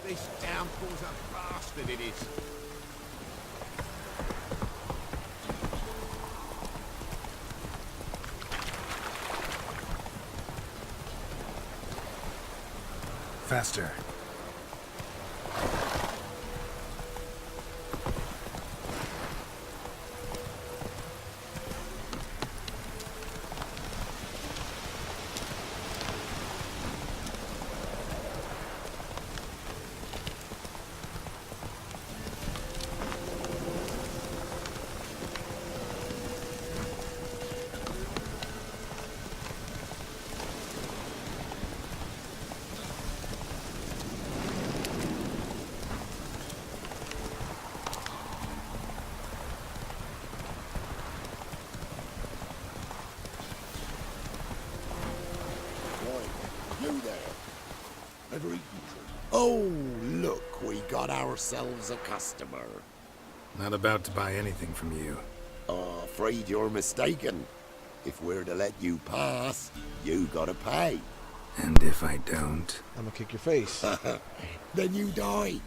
This downpour's a bastard, it is. Faster. You there. Ever eaten? Oh, look, we got ourselves a customer. Not about to buy anything from you. Afraid you're mistaken. If we're to let you pass, you gotta pay. And if I don't? I'm gonna kick your face. Then you die.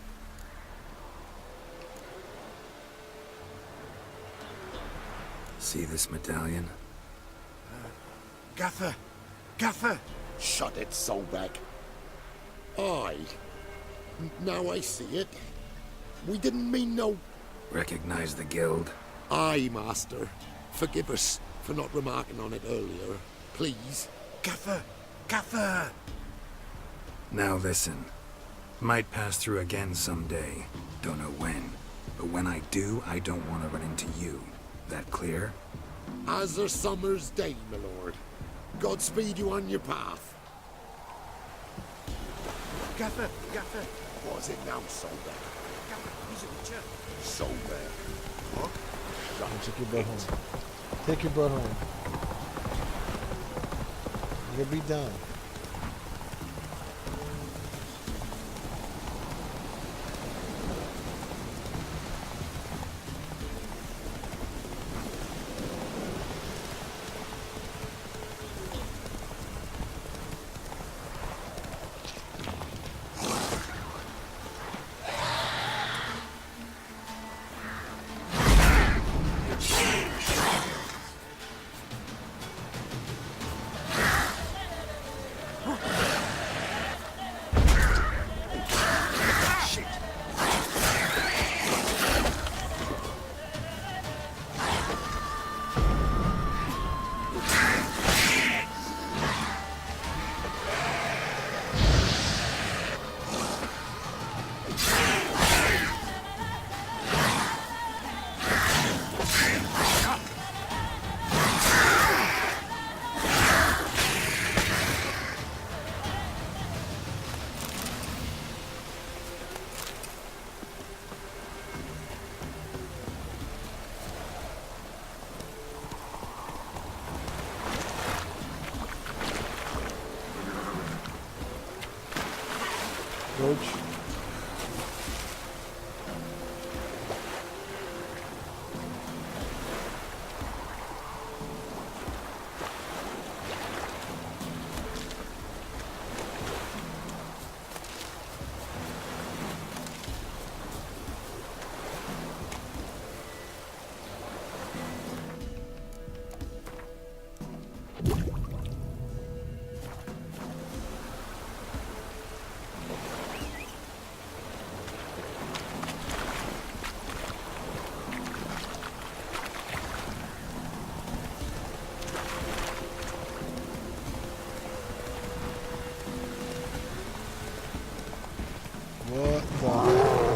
See this medallion? Gaffer! Gaffer! Shut it, Solbeck. Aye. Now I see it. We didn't mean no... Recognize the guild? Aye, Master. Forgive us for not remarking on it earlier. Please. Gaffer! Gaffer! Now listen. Might pass through again someday. Don't know when. But when I do, I don't want to run into you. That clear? As a summer's day, my lord. Godspeed you on your path. Gaffer! Gaffer! Was it now, Solbeck? Gaffer, he's a witcher. Solbeck. What? Take your butt home. Take your butt home. You're gonna be done. Roach. What the?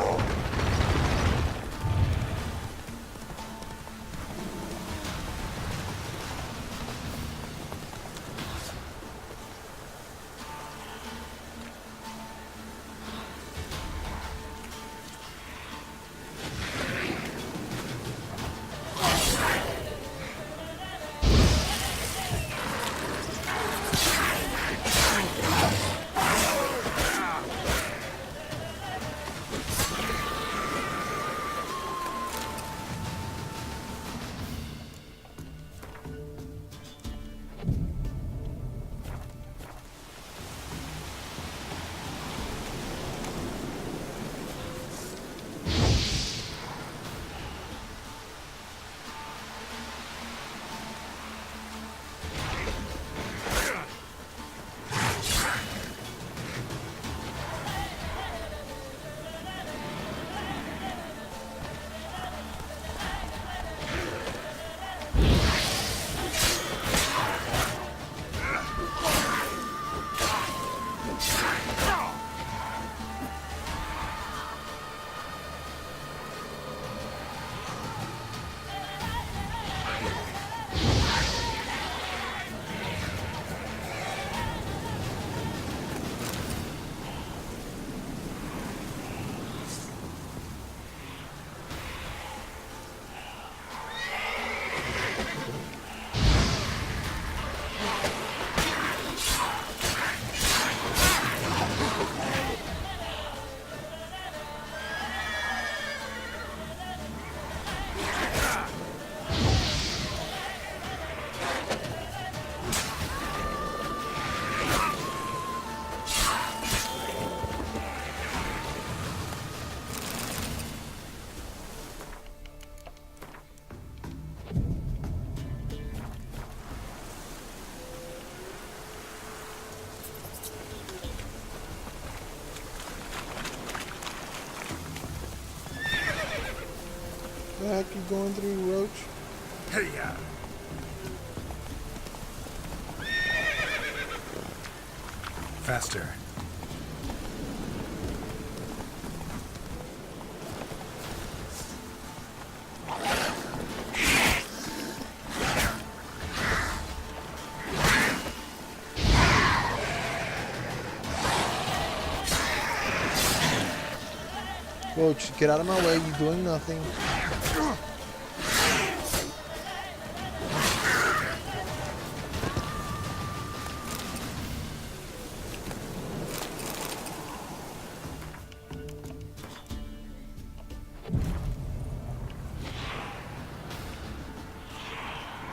The heck you going through, Roach? Hey, yeah. Faster. Roach, get out of my way. You're doing nothing.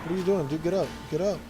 What are you doing, dude? Get up. Get up.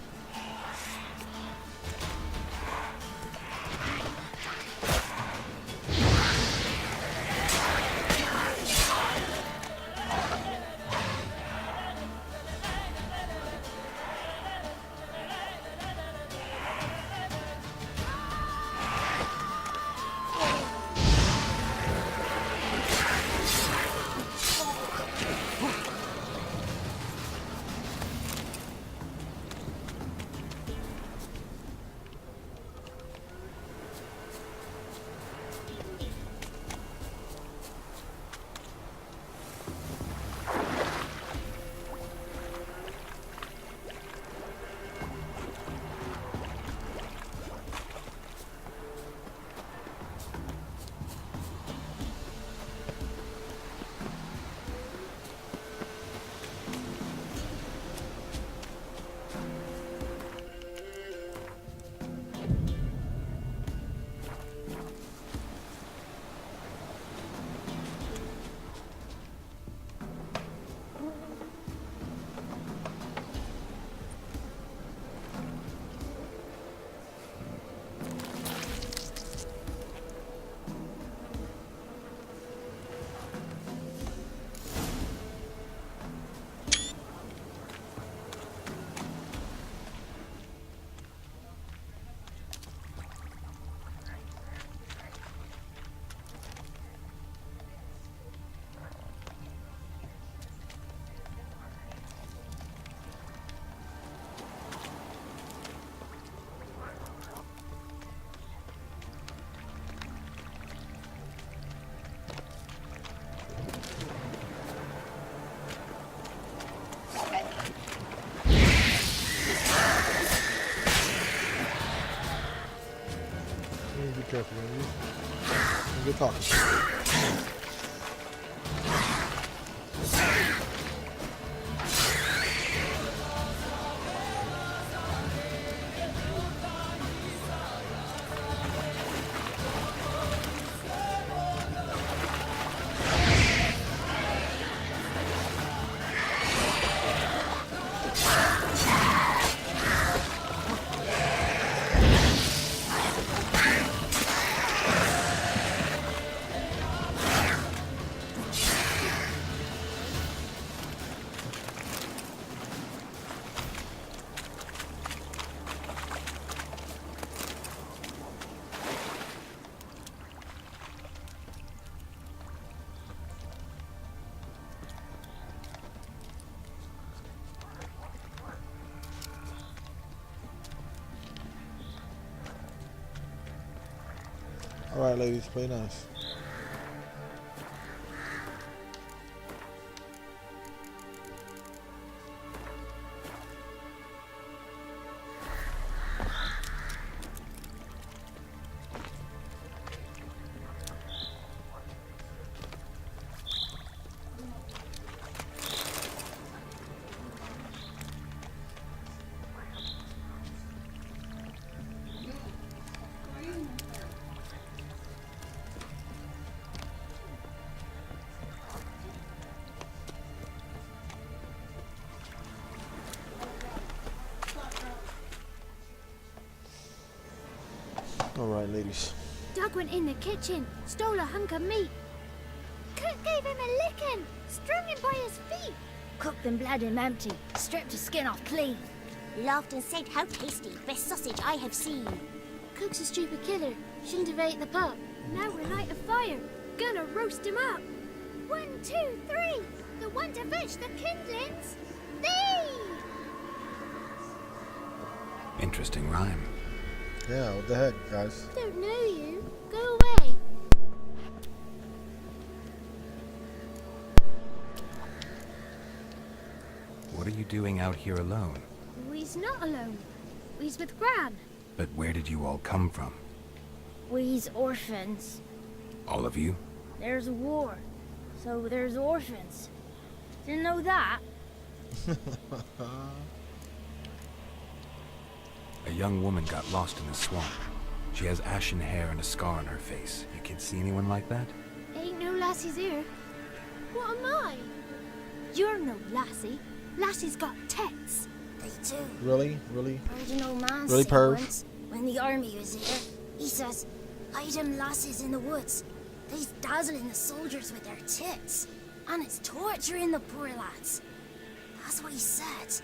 careful, man. Good talking. Alright, ladies, play nice. Alright, ladies. Doug went in the kitchen, stole a hunk of meat. Cook gave him a licking, strung him by his feet. Cooked and bled him empty, stripped his skin off clean. Laughed and said, "How tasty, best sausage I have seen." Cook's a stupid killer, shouldn't have ate the pup. Now we'll light a fire, gonna roast him up. 1, 2, 3, the one to fetch the kindlings. Thee! Interesting rhyme. Yeah, what the heck, guys? Don't know you. Go away. What are you doing out here alone? We's not alone. We's with Gran. But where did you all come from? We's orphans. All of you? There's a war, so there's orphans. Didn't know that? A young woman got lost in the swamp. She has ashen hair and a scar on her face. You kids see anyone like that? Ain't no lassies here. What am I? You're no lassie. Lassie's got tits. They do. Really? Really? Heard an old man Really, say perv? once, when the army was here, he says, "Hide them lasses in the woods. They's dazzling the soldiers with their tits. And it's torturing the poor lads." That's what he said.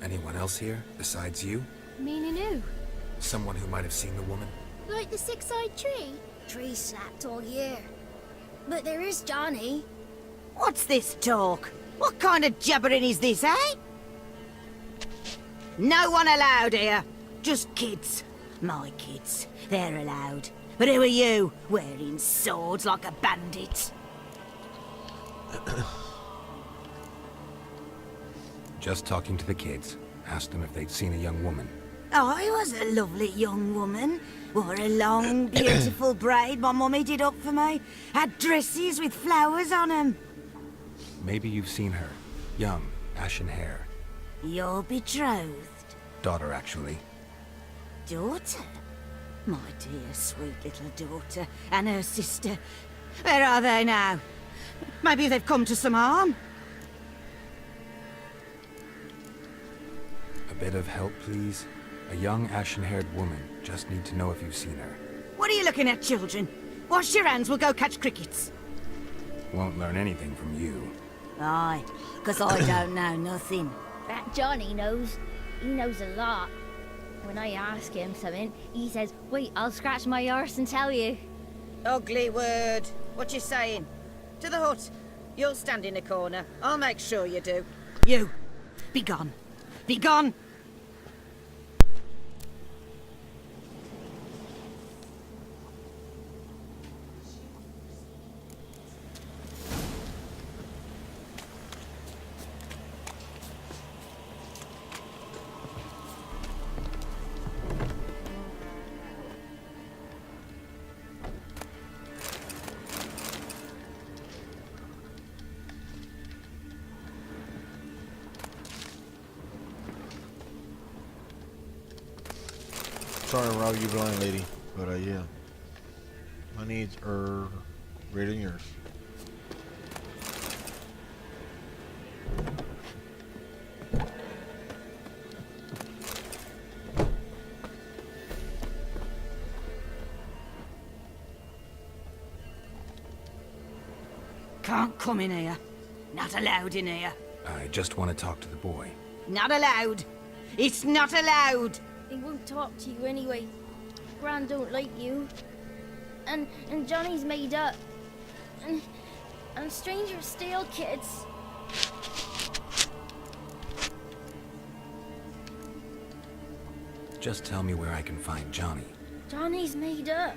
Anyone else here besides you? Meaning who? Someone who might have seen the woman? Like the six-eyed tree? Tree slapped all year. But there is Johnny. What's this talk? What kind of jabbering is this, eh? No one allowed here. Just kids. My kids. They're allowed. But who are you, wearing swords like a bandit? Just talking to the kids. Asked them if they'd seen a young woman. I was a lovely young woman. Wore a long, beautiful braid my mummy did up for me. Had dresses with flowers on them. Maybe you've seen her. Young, ashen hair. Your betrothed? Daughter, actually. Daughter? My dear, sweet little daughter and her sister. Where are they now? Maybe they've come to some harm. A bit of help, please? A young, ashen-haired woman. Just need to know if you've seen her. What are you looking at, children? Wash your hands, we'll go catch crickets. Won't learn anything from you. Aye, 'cause I don't know nothing. That Johnny knows. He knows a lot. When I ask him something, he says, "Wait, I'll scratch my arse and tell you." Ugly word. What you saying? To the hut. You'll stand in a corner. I'll make sure you do. You, be gone. Be gone. Sorry, Rob, you blind lady. But yeah. My needs are greater than yours. Can't come in here. Not allowed in here. I just want to talk to the boy. Not allowed. It's not allowed. He won't talk to you anyway. Gran don't like you. And Johnny's made up. And strangers steal kids. Just tell me where I can find Johnny. Johnny's made up.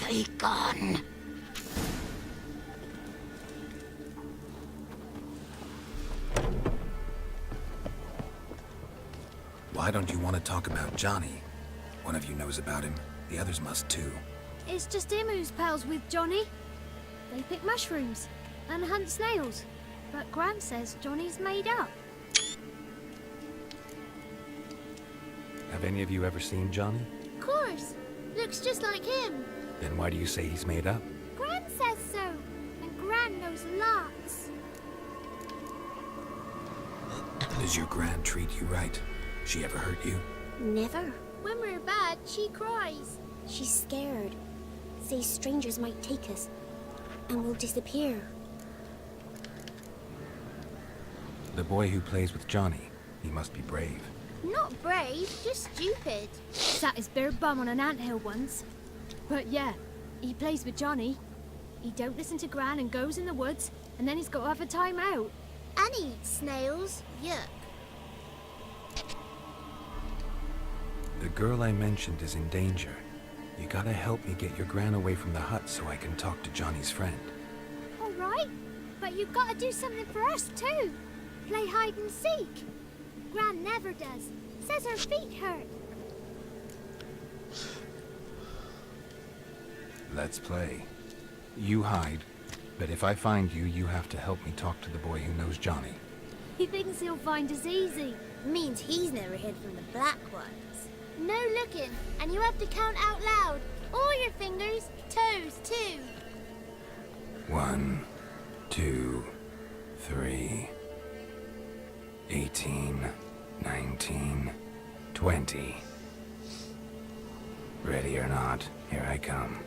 Be gone. Why don't you want to talk about Johnny? One of you knows about him. The others must too. It's just him who's pals with Johnny. They pick mushrooms and hunt snails. But Gran says Johnny's made up. Have any of you ever seen Johnny? Of course. Looks just like him. Then why do you say he's made up? Gran says so. And Gran knows lots. Does your Gran treat you right? She ever hurt you? Never. When we're bad, she cries. She's scared. Says strangers might take us. And we'll disappear. The boy who plays with Johnny, he must be brave. Not brave, just stupid. Sat his bare bum on an anthill once. But yeah, he plays with Johnny. He don't listen to Gran and goes in the woods, and then he's got to have a time out. And eats snails. Yuck. The girl I mentioned is in danger. You gotta help me get your Gran away from the hut so I can talk to Johnny's friend. All right, but you've got to do something for us too. Play hide and seek. Gran never does. Says her feet hurt. Let's play. You hide, but if I find you, you have to help me talk to the boy who knows Johnny. He thinks he'll find us easy. Means he's never hid from the black ones. No looking, and you have to count out loud. All your fingers, toes too. 1, 2, 3, 18, 19, 20. Ready or not, here I come.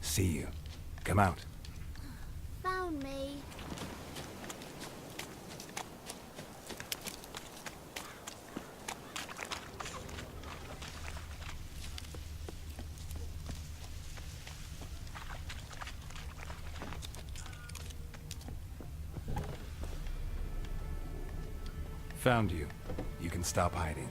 See you. Come out. Found me. Found you. You can stop hiding.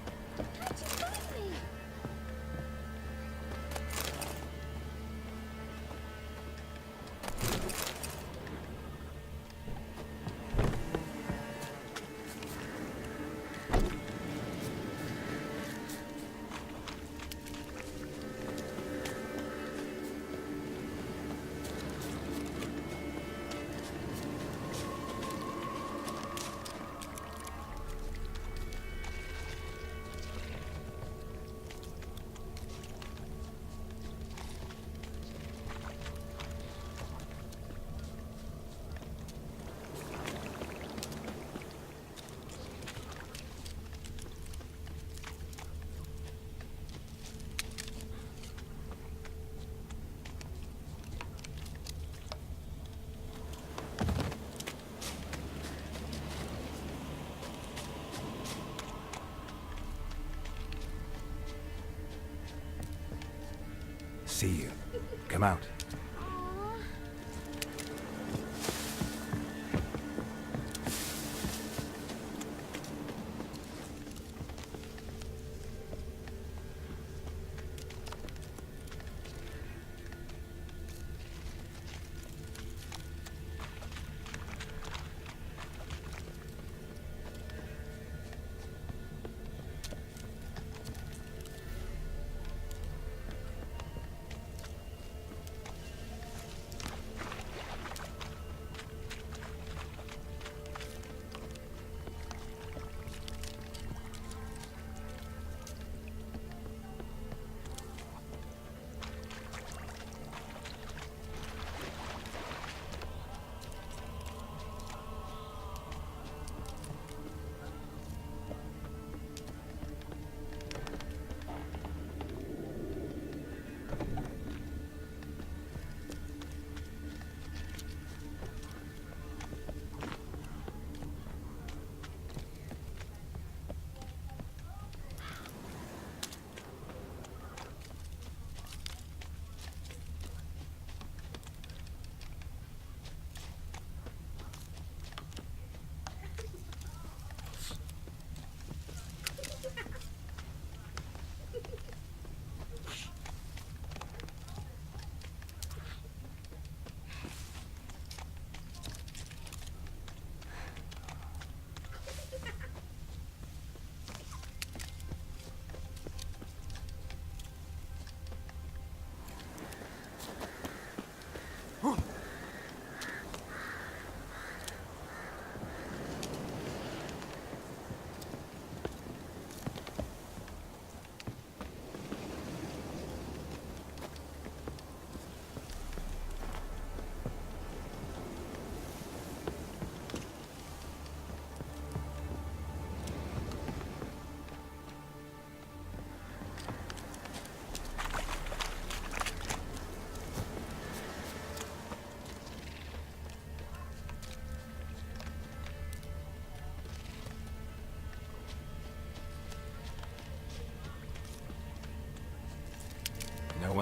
See you. Come out.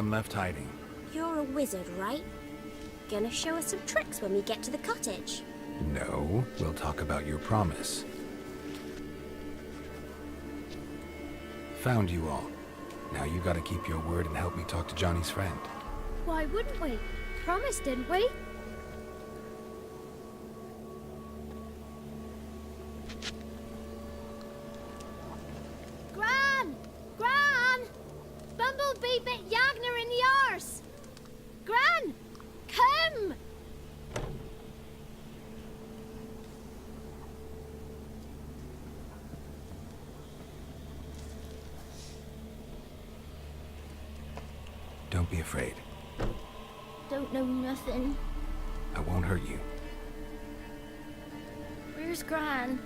one left hiding. You're a wizard, right? Gonna show us some tricks when we get to the cottage. No, we'll talk about your promise. Found you all. Now you gotta keep your word and help me talk to Johnny's friend. Why wouldn't we? Promised, didn't we? Gran! Gran! Bumblebee bit Yagner in the arse! Gran! Come! Don't be afraid. Don't know nothing. I won't hurt you. Where's Gran?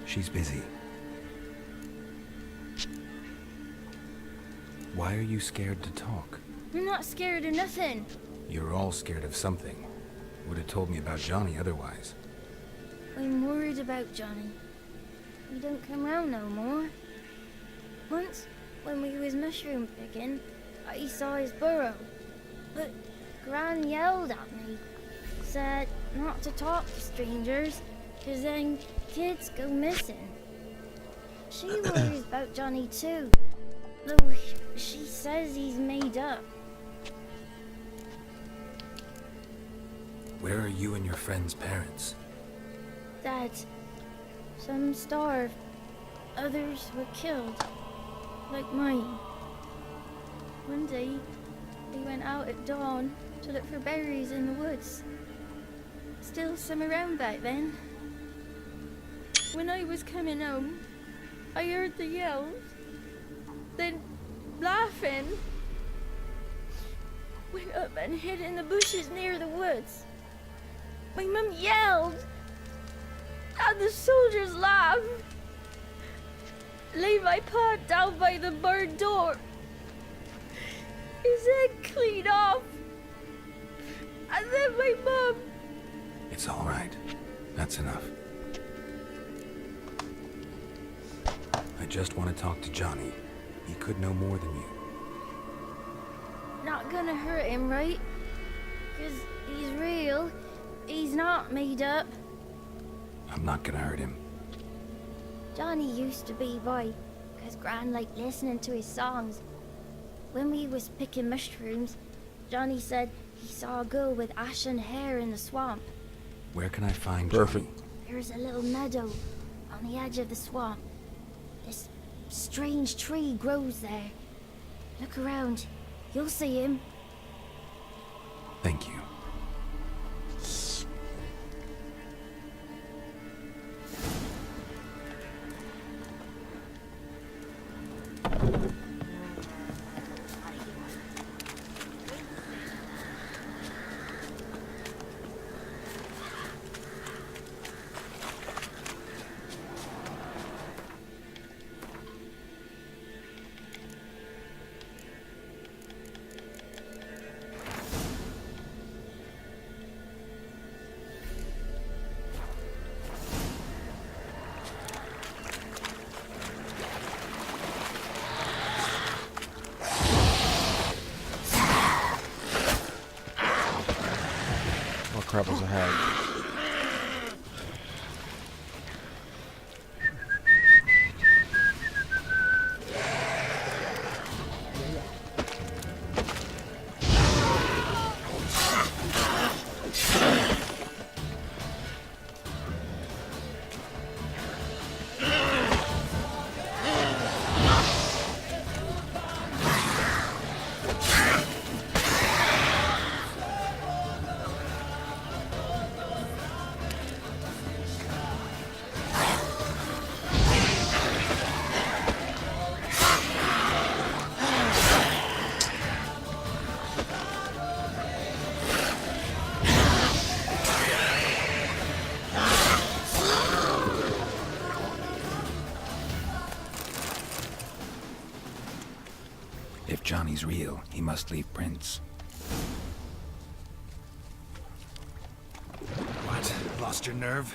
She's busy. Why are you scared to talk? I'm not scared of nothing. You're all scared of something. Would have told me about Johnny otherwise. I'm worried about Johnny. He don't come round no more. Once, when we was mushroom picking, I saw his burrow. But Gran yelled at me, said not to talk to strangers, 'cause then kids go missing. She worries about Johnny too, though she says he's made up. Where are you and your friend's parents? Dad, some starved, others were killed, like mine. One day, we went out at dawn to look for berries in the woods. Still some around back then. When I was coming home, I heard the yells, then laughing. Went up and hid in the bushes near the woods. My mum yelled, and the soldiers laughed. Laid my pa down by the barn door. His head clean off. And then my mum. It's all right. That's enough. I just want to talk to Johnny. He could know more than you. Not gonna hurt him, right? 'Cause he's real. He's not made up. I'm not gonna hurt him. Johnny used to be boy, 'cause Gran liked listening to his songs. When we was picking mushrooms, Johnny said he saw a girl with ashen hair in the swamp. Where can I find Perfect. Johnny? There's a little meadow on the edge of the swamp. This strange tree grows there. Look around. You'll see him. Thank you. What crap was ahead? If Johnny's real, he must leave prints. What? Lost your nerve?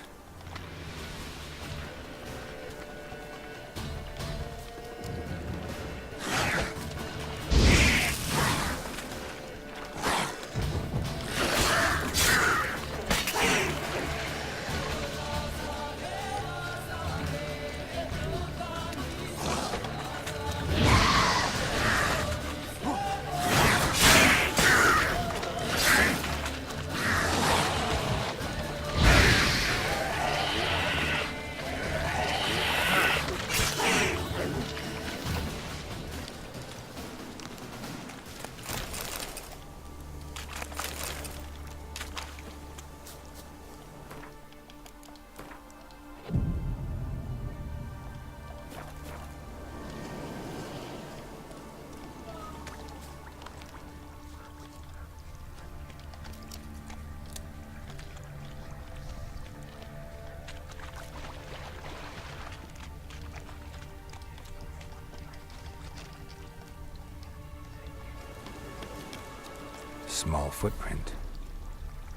Small footprint.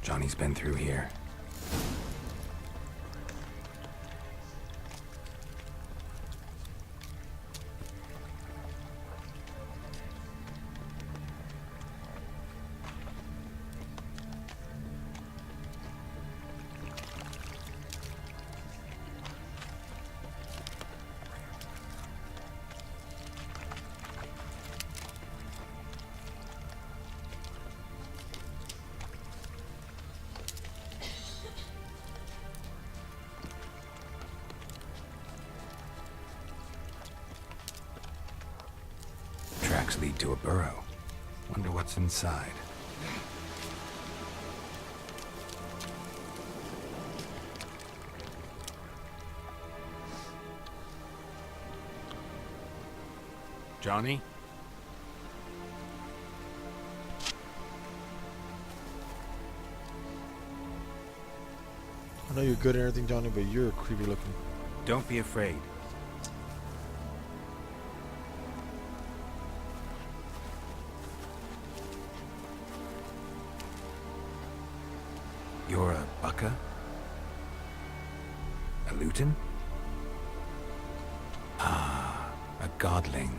Johnny's been through here. Tracks lead to a burrow. Wonder what's inside. Johnny? I know you're good at everything, Johnny, but you're creepy looking. Don't be afraid. You're a Bucka? A Luton? Ah, a godling.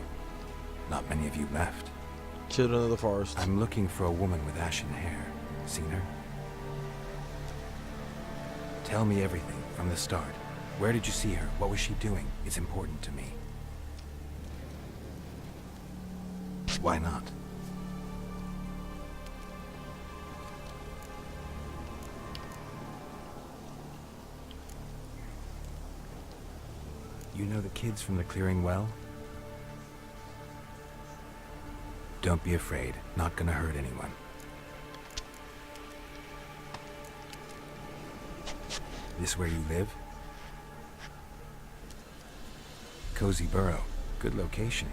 Not many of you left. Children of the forest. I'm looking for a woman with ashen hair. Seen her? Tell me everything from the start. Where did you see her? What was she doing? It's important to me. Why not? You know the kids from the clearing well? Don't be afraid. Not gonna hurt anyone. This where you live? Cozy burrow. Good location.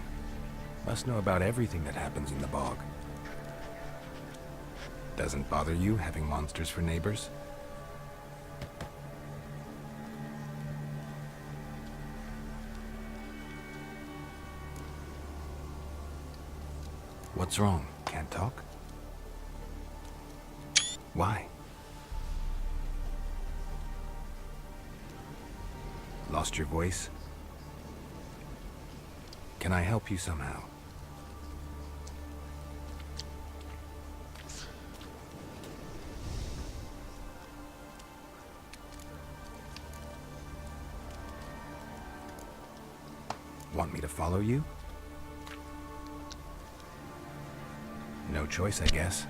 Must know about everything that happens in the bog. Doesn't bother you having monsters for neighbors? What's wrong? Can't talk? Why? Lost your voice? Can I help you somehow? Want me to follow you? No choice, I guess.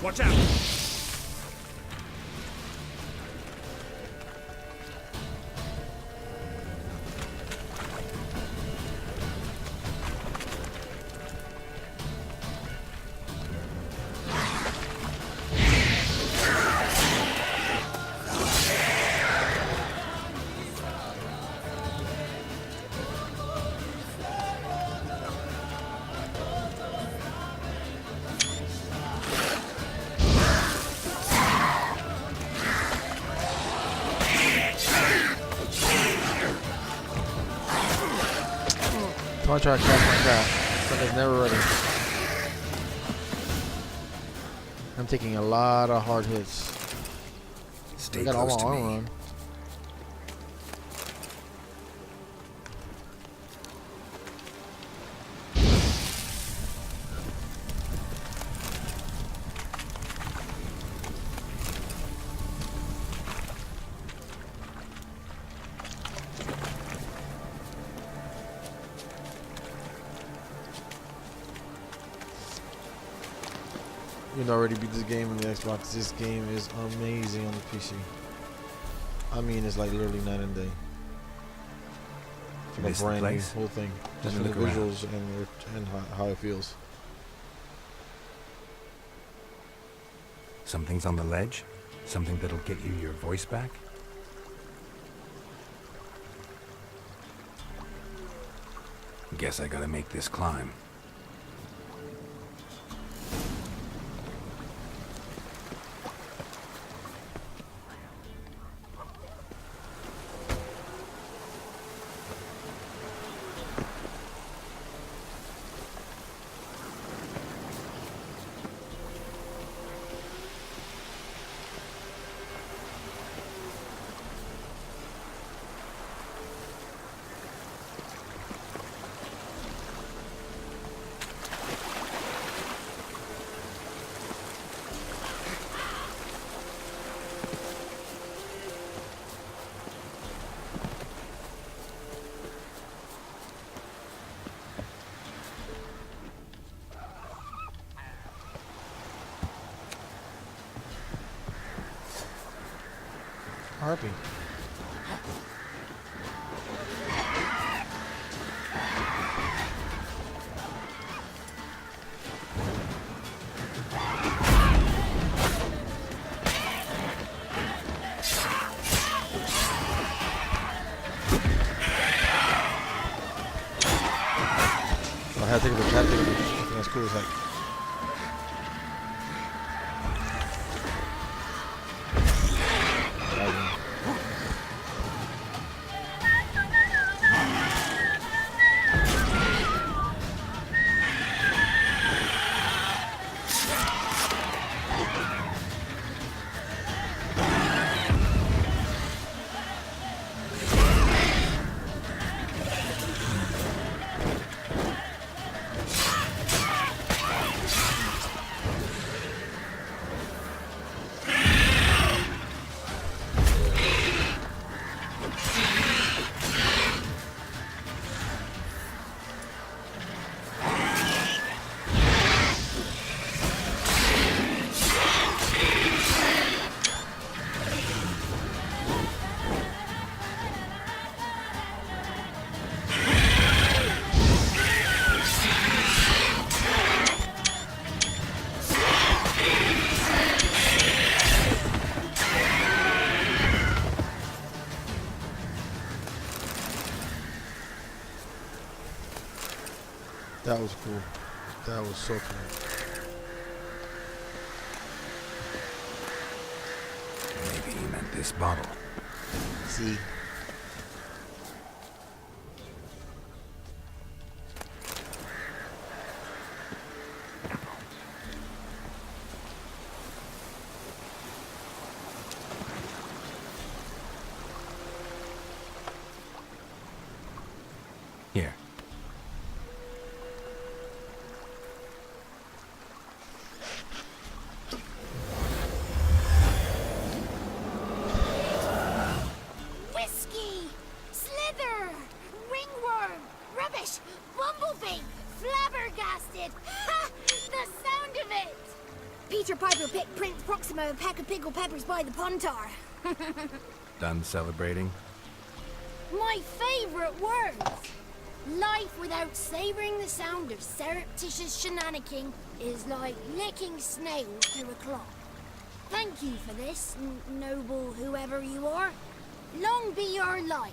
Watch out! I try to catch my cat, but it's never ready. I'm taking a lot of hard hits. Stay I got close all to my me. armor on. You can already beat this game on the Xbox. This game is amazing on the PC. I mean, it's like literally night and day. It's like Miss a the brand new place? whole thing. Let Just me from the look around. visuals and how it feels. Something's on the ledge? Something that'll get you your voice back? Guess I gotta make this climb. Harpy. I had to take a picture. I think that's cool as heck. That was cool. That was so cool. Maybe he meant this bottle. See? Here. Whiskey! Slither! Ringworm! Rubbish! Bumblebee! Flabbergasted! Ha! The sound of it! Peter Piper picked Prince Proximo a pack of pickled peppers by the Pontar. Done celebrating? My favorite words! Life without savoring the sound of surreptitious shenanigans is like licking snails through a clock. Thank you for this, noble whoever you are. Long be your life.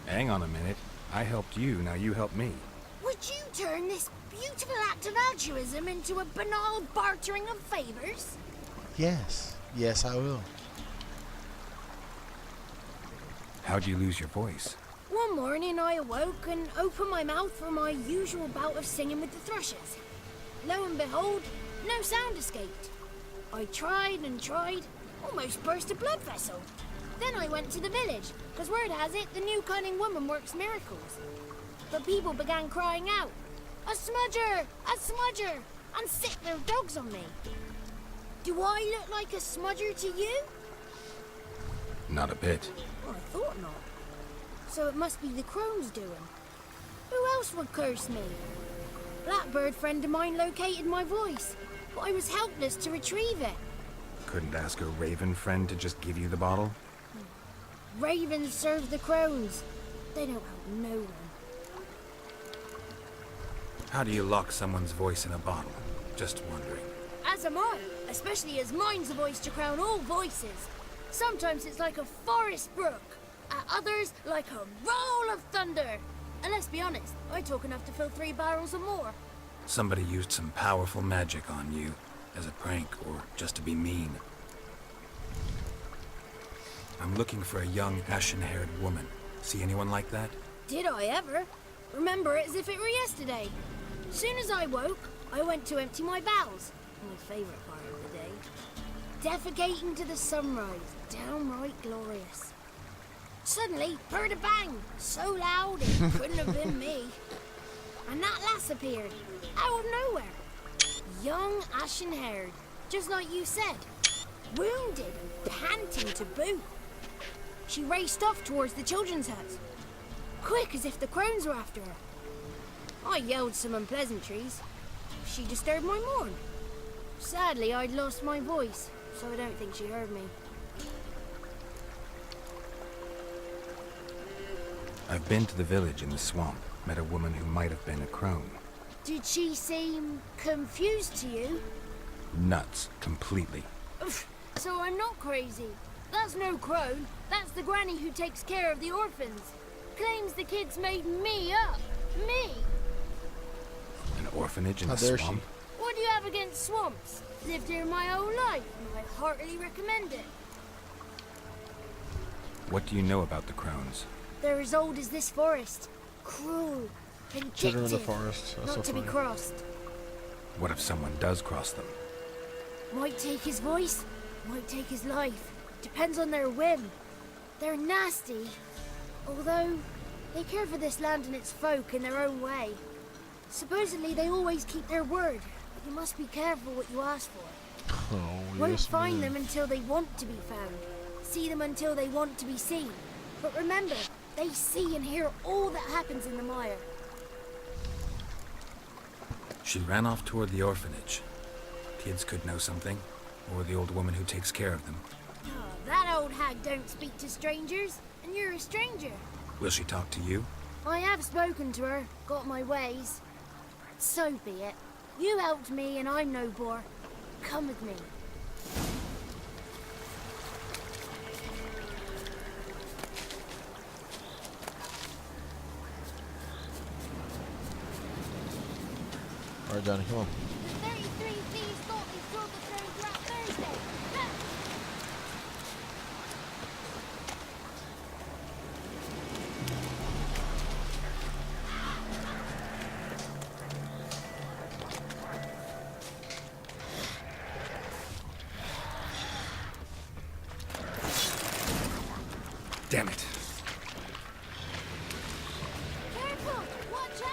Hang on a minute. I helped you, now you help me. Would you turn this beautiful act of altruism into a banal bartering of favors? Yes. Yes, I will. How'd you lose your voice? One morning I awoke and opened my mouth for my usual bout of singing with the thrushes. Lo and behold, no sound escaped. I tried and tried, almost burst a blood vessel. Then I went to the village, because word has it the new cunning woman works miracles. But people began crying out, "A smudger! A smudger!" and sick their dogs on me. Do I look like a smudger to you? Not a bit. Well, I thought not. So it must be the crone's doing. Who else would curse me? Blackbird friend of mine located my voice, but I was helpless to retrieve it. Couldn't ask a raven friend to just give you the bottle? Ravens serve the crones. They don't help no one. How do you lock someone's voice in a bottle? Just wondering. As am I, especially as mine's a voice to crown all voices. Sometimes it's like a forest brook, at others like a roll of thunder. And let's be honest, I talk enough to fill 3 barrels or more. Somebody used some powerful magic on you, as a prank or just to be mean. I'm looking for a young, ashen-haired woman. See anyone like that? Did I ever? Remember it as if it were yesterday. Soon as I woke, I went to empty my bowels. My favourite part of the day. Defecating to the sunrise. Downright glorious. Suddenly, heard a bang. So loud it couldn't have been me. And that lass appeared. Out of nowhere. Young, ashen-haired. Just like you said. Wounded and panting to boot. She raced off towards the children's hut. Quick as if the crones were after her. I yelled some unpleasantries. She disturbed my morn. Sadly, I'd lost my voice, so I don't think she heard me. I've been to the village in the swamp. Met a woman who might have been a crone. Did she seem confused to you? Nuts. Completely. Oof, so I'm not crazy. That's no crone. That's the granny who takes care of the orphans. Claims the kids made me up. Me! An orphanage in the swamp? What do you have against swamps? Lived here my whole life, and I heartily recommend it. What do you know about the crones? They're as old as this forest. Cruel, vindictive, Children of the forest. That's not so to be funny. crossed. What if someone does cross them? Might take his voice, might take his life. Depends on their whim. They're nasty, although they care for this land and its folk in their own way. Supposedly they always keep their word, but you must be careful what you ask for. Oh, Won't yes, find ma'am. them until they want to be found. See them until they want to be seen. But remember, they see and hear all that happens in the mire. She ran off toward the orphanage. Kids could know something, or the old woman who takes care of them. Oh, that old hag don't speak to strangers, and you're a stranger. Will she talk to you? I have spoken to her, got my ways. So be it. You helped me and I'm no bore. Come with me. Alright, Johnny, come on. The 33 thieves thought they stole the throne throughout Thursday. Damn it. Careful! Watch out!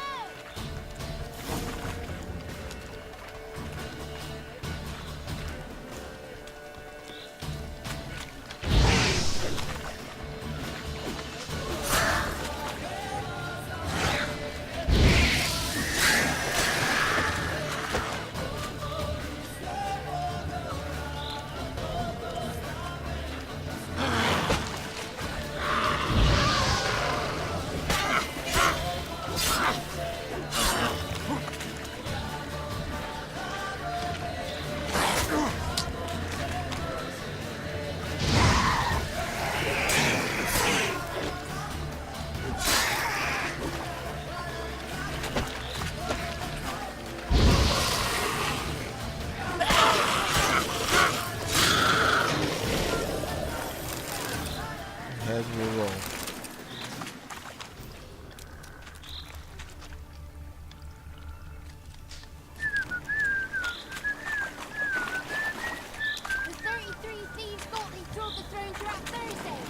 Heads will roll. The 33 thieves thought they stole the throne throughout Thursday.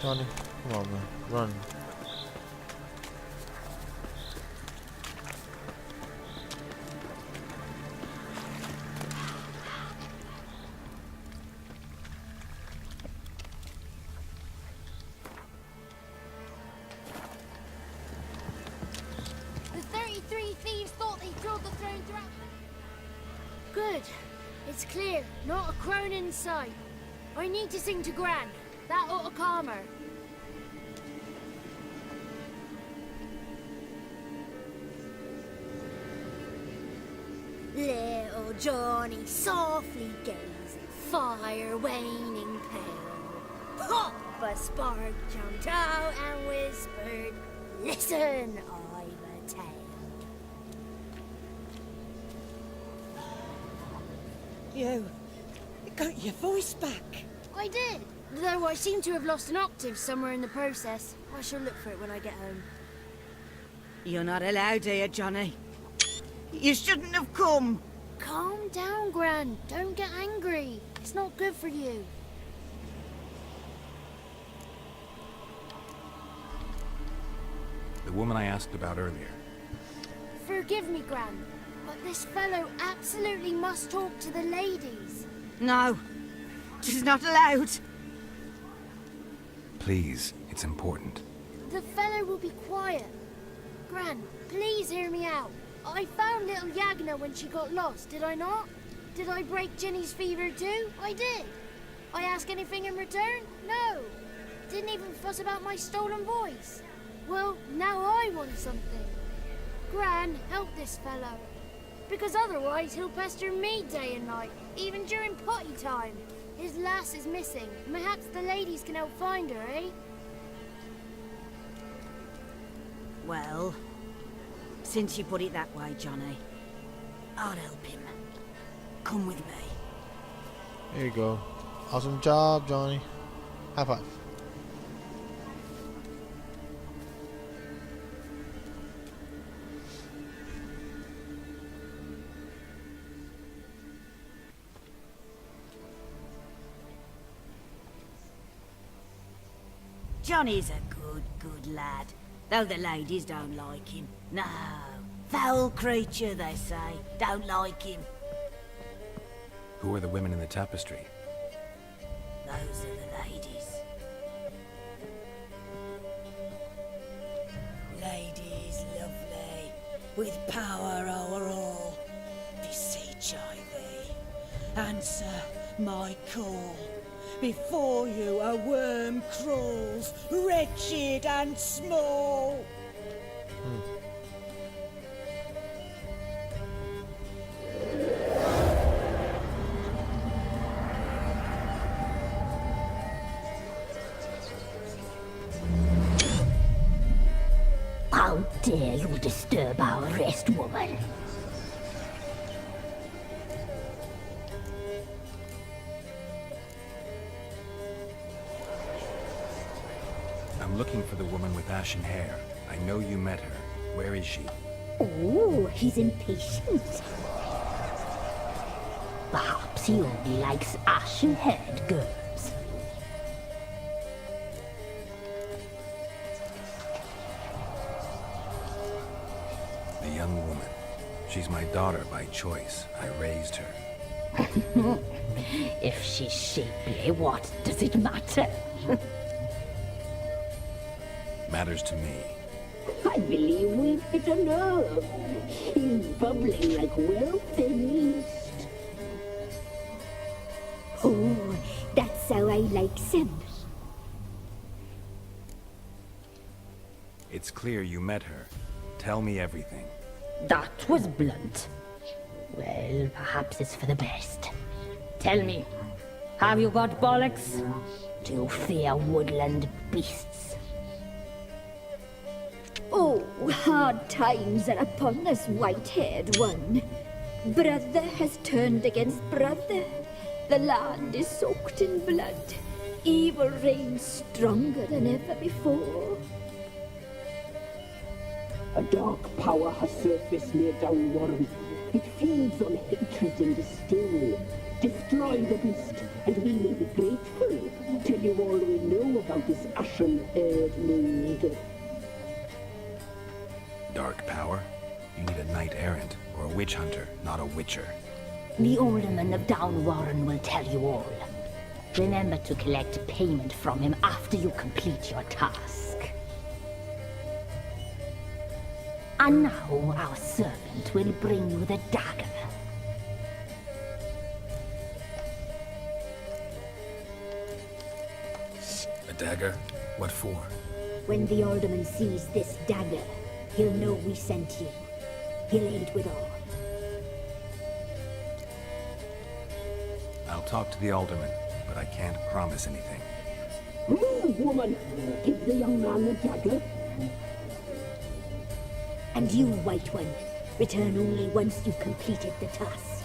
Johnny, come on, man. Run. The 33 thieves thought they stole the throne throughout. Good. It's clear, not a crone in sight. I need to sing to Gran. That ought to calm her. Little Johnny softly gazed, fire waning pale. Pop! A spark jumped out and whispered, "Listen, I've a tale." You got your voice back. I did, though I seem to have lost an octave somewhere in the process. I shall look for it when I get home. You're not allowed here, Johnny. You shouldn't have come. Calm down, Gran. Don't get angry. It's not good for you. The woman I asked about earlier. Forgive me, Gran, but this fellow absolutely must talk to the ladies. No, she's not allowed. Please, it's important. The fellow will be quiet. Gran, please hear me out. I found little Yagna when she got lost, did I not? Did I break Ginny's fever too? I did. I ask anything in return? No. Didn't even fuss about my stolen voice. Well, now I want something. Gran, help this fellow. Because otherwise he'll pester me day and night, even during potty time. His lass is missing. Perhaps the ladies can help find her, eh? Well, since you put it that way, Johnny, I'll help him. Come with me. There you go. Awesome job, Johnny. High five. Johnny's a good lad, though the ladies don't like him. No, foul creature, they say. Don't like him. Who are the women in the tapestry? Those are the ladies. Ladies lovely, with power o'er all. Beseech I thee, answer my call. Before you a worm crawls, wretched and small. How dare you disturb our rest, woman? I'm looking for the woman with ashen hair. I know you met her. Where is she? Oh, he's impatient. Perhaps he only likes ashen-haired girls. The young woman. She's my daughter by choice. I raised her. If she's shapely, what does it matter? Matters to me. I believe we've hit a nerve. He's bubbling like well-fed yeast. Oh, that's how I like him. It's clear you met her. Tell me everything. That was blunt. Well, perhaps it's for the best. Tell me, have you got bollocks? Do you fear woodland beasts? Oh, hard times are upon this white-haired one. Brother has turned against brother. The land is soaked in blood. Evil reigns stronger than ever before. A dark power has surfaced near Downwarren. It feeds on hatred and disdain. Destroy the beast, and we may be grateful. Tell you all we know about this ashen-haired maid. Dark power? You need a knight-errant, or a witch hunter, not a witcher. The alderman of Downwarren will tell you all. Remember to collect payment from him after you complete your task. And now our servant will bring you the dagger. dagger? What for? When the alderman sees this dagger, he'll know we sent you. He'll aid with all. I'll talk to the alderman, but I can't promise anything. Move, woman! Give the young man the dagger. And you, White One, return only once you've completed the task.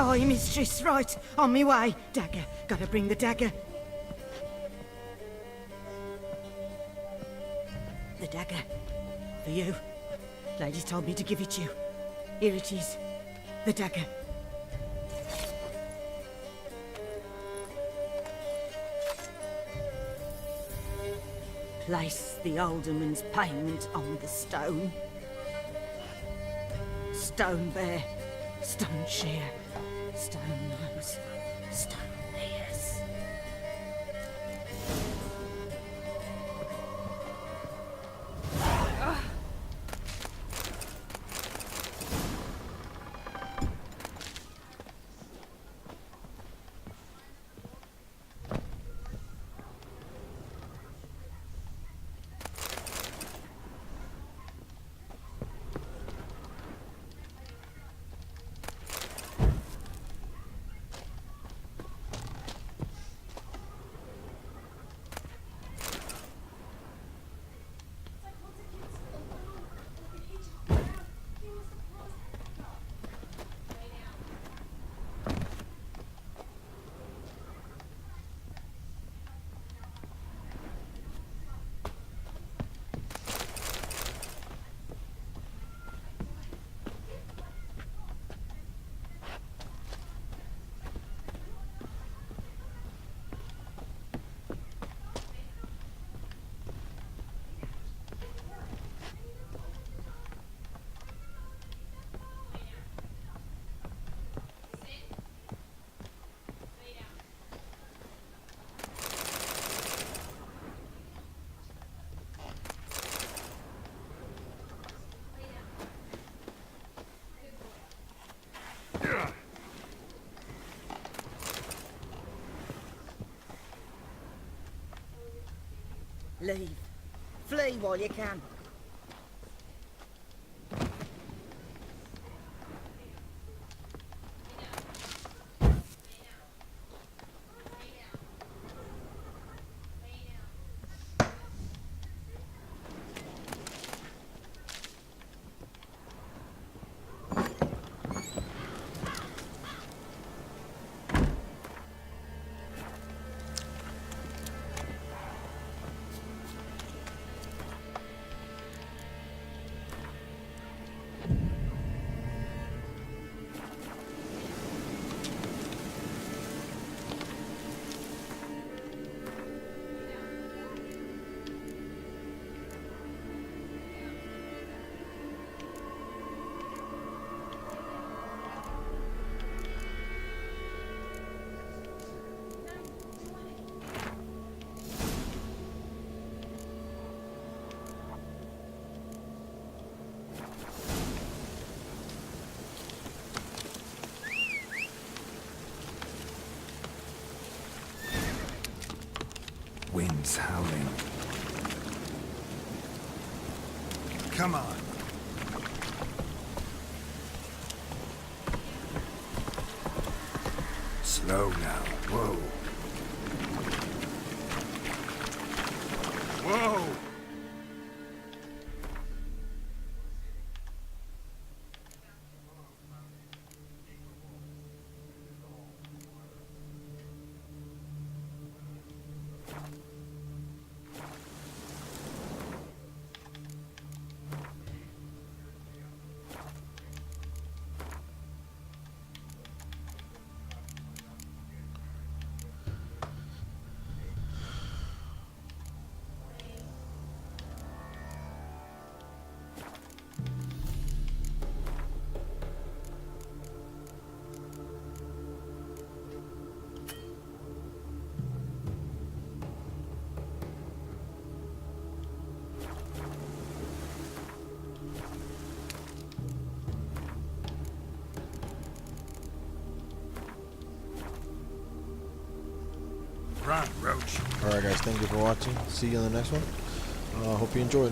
Oh, mistress, right. On me way. Dagger. Gotta bring the dagger. The dagger. For you. Ladies told me to give it you. Here it is. The dagger. Place the alderman's payment on the stone. Stone bear. Stone shear. Stone nose. Stone ears. Leave. Flee while you can. Wind's howling. Come on. Slow now. Whoa. Whoa! Run, Roach. Alright guys, thank you for watching. See you in the next one. Hope you enjoyed.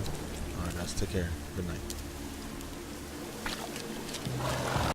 Alright guys, take care. Good night.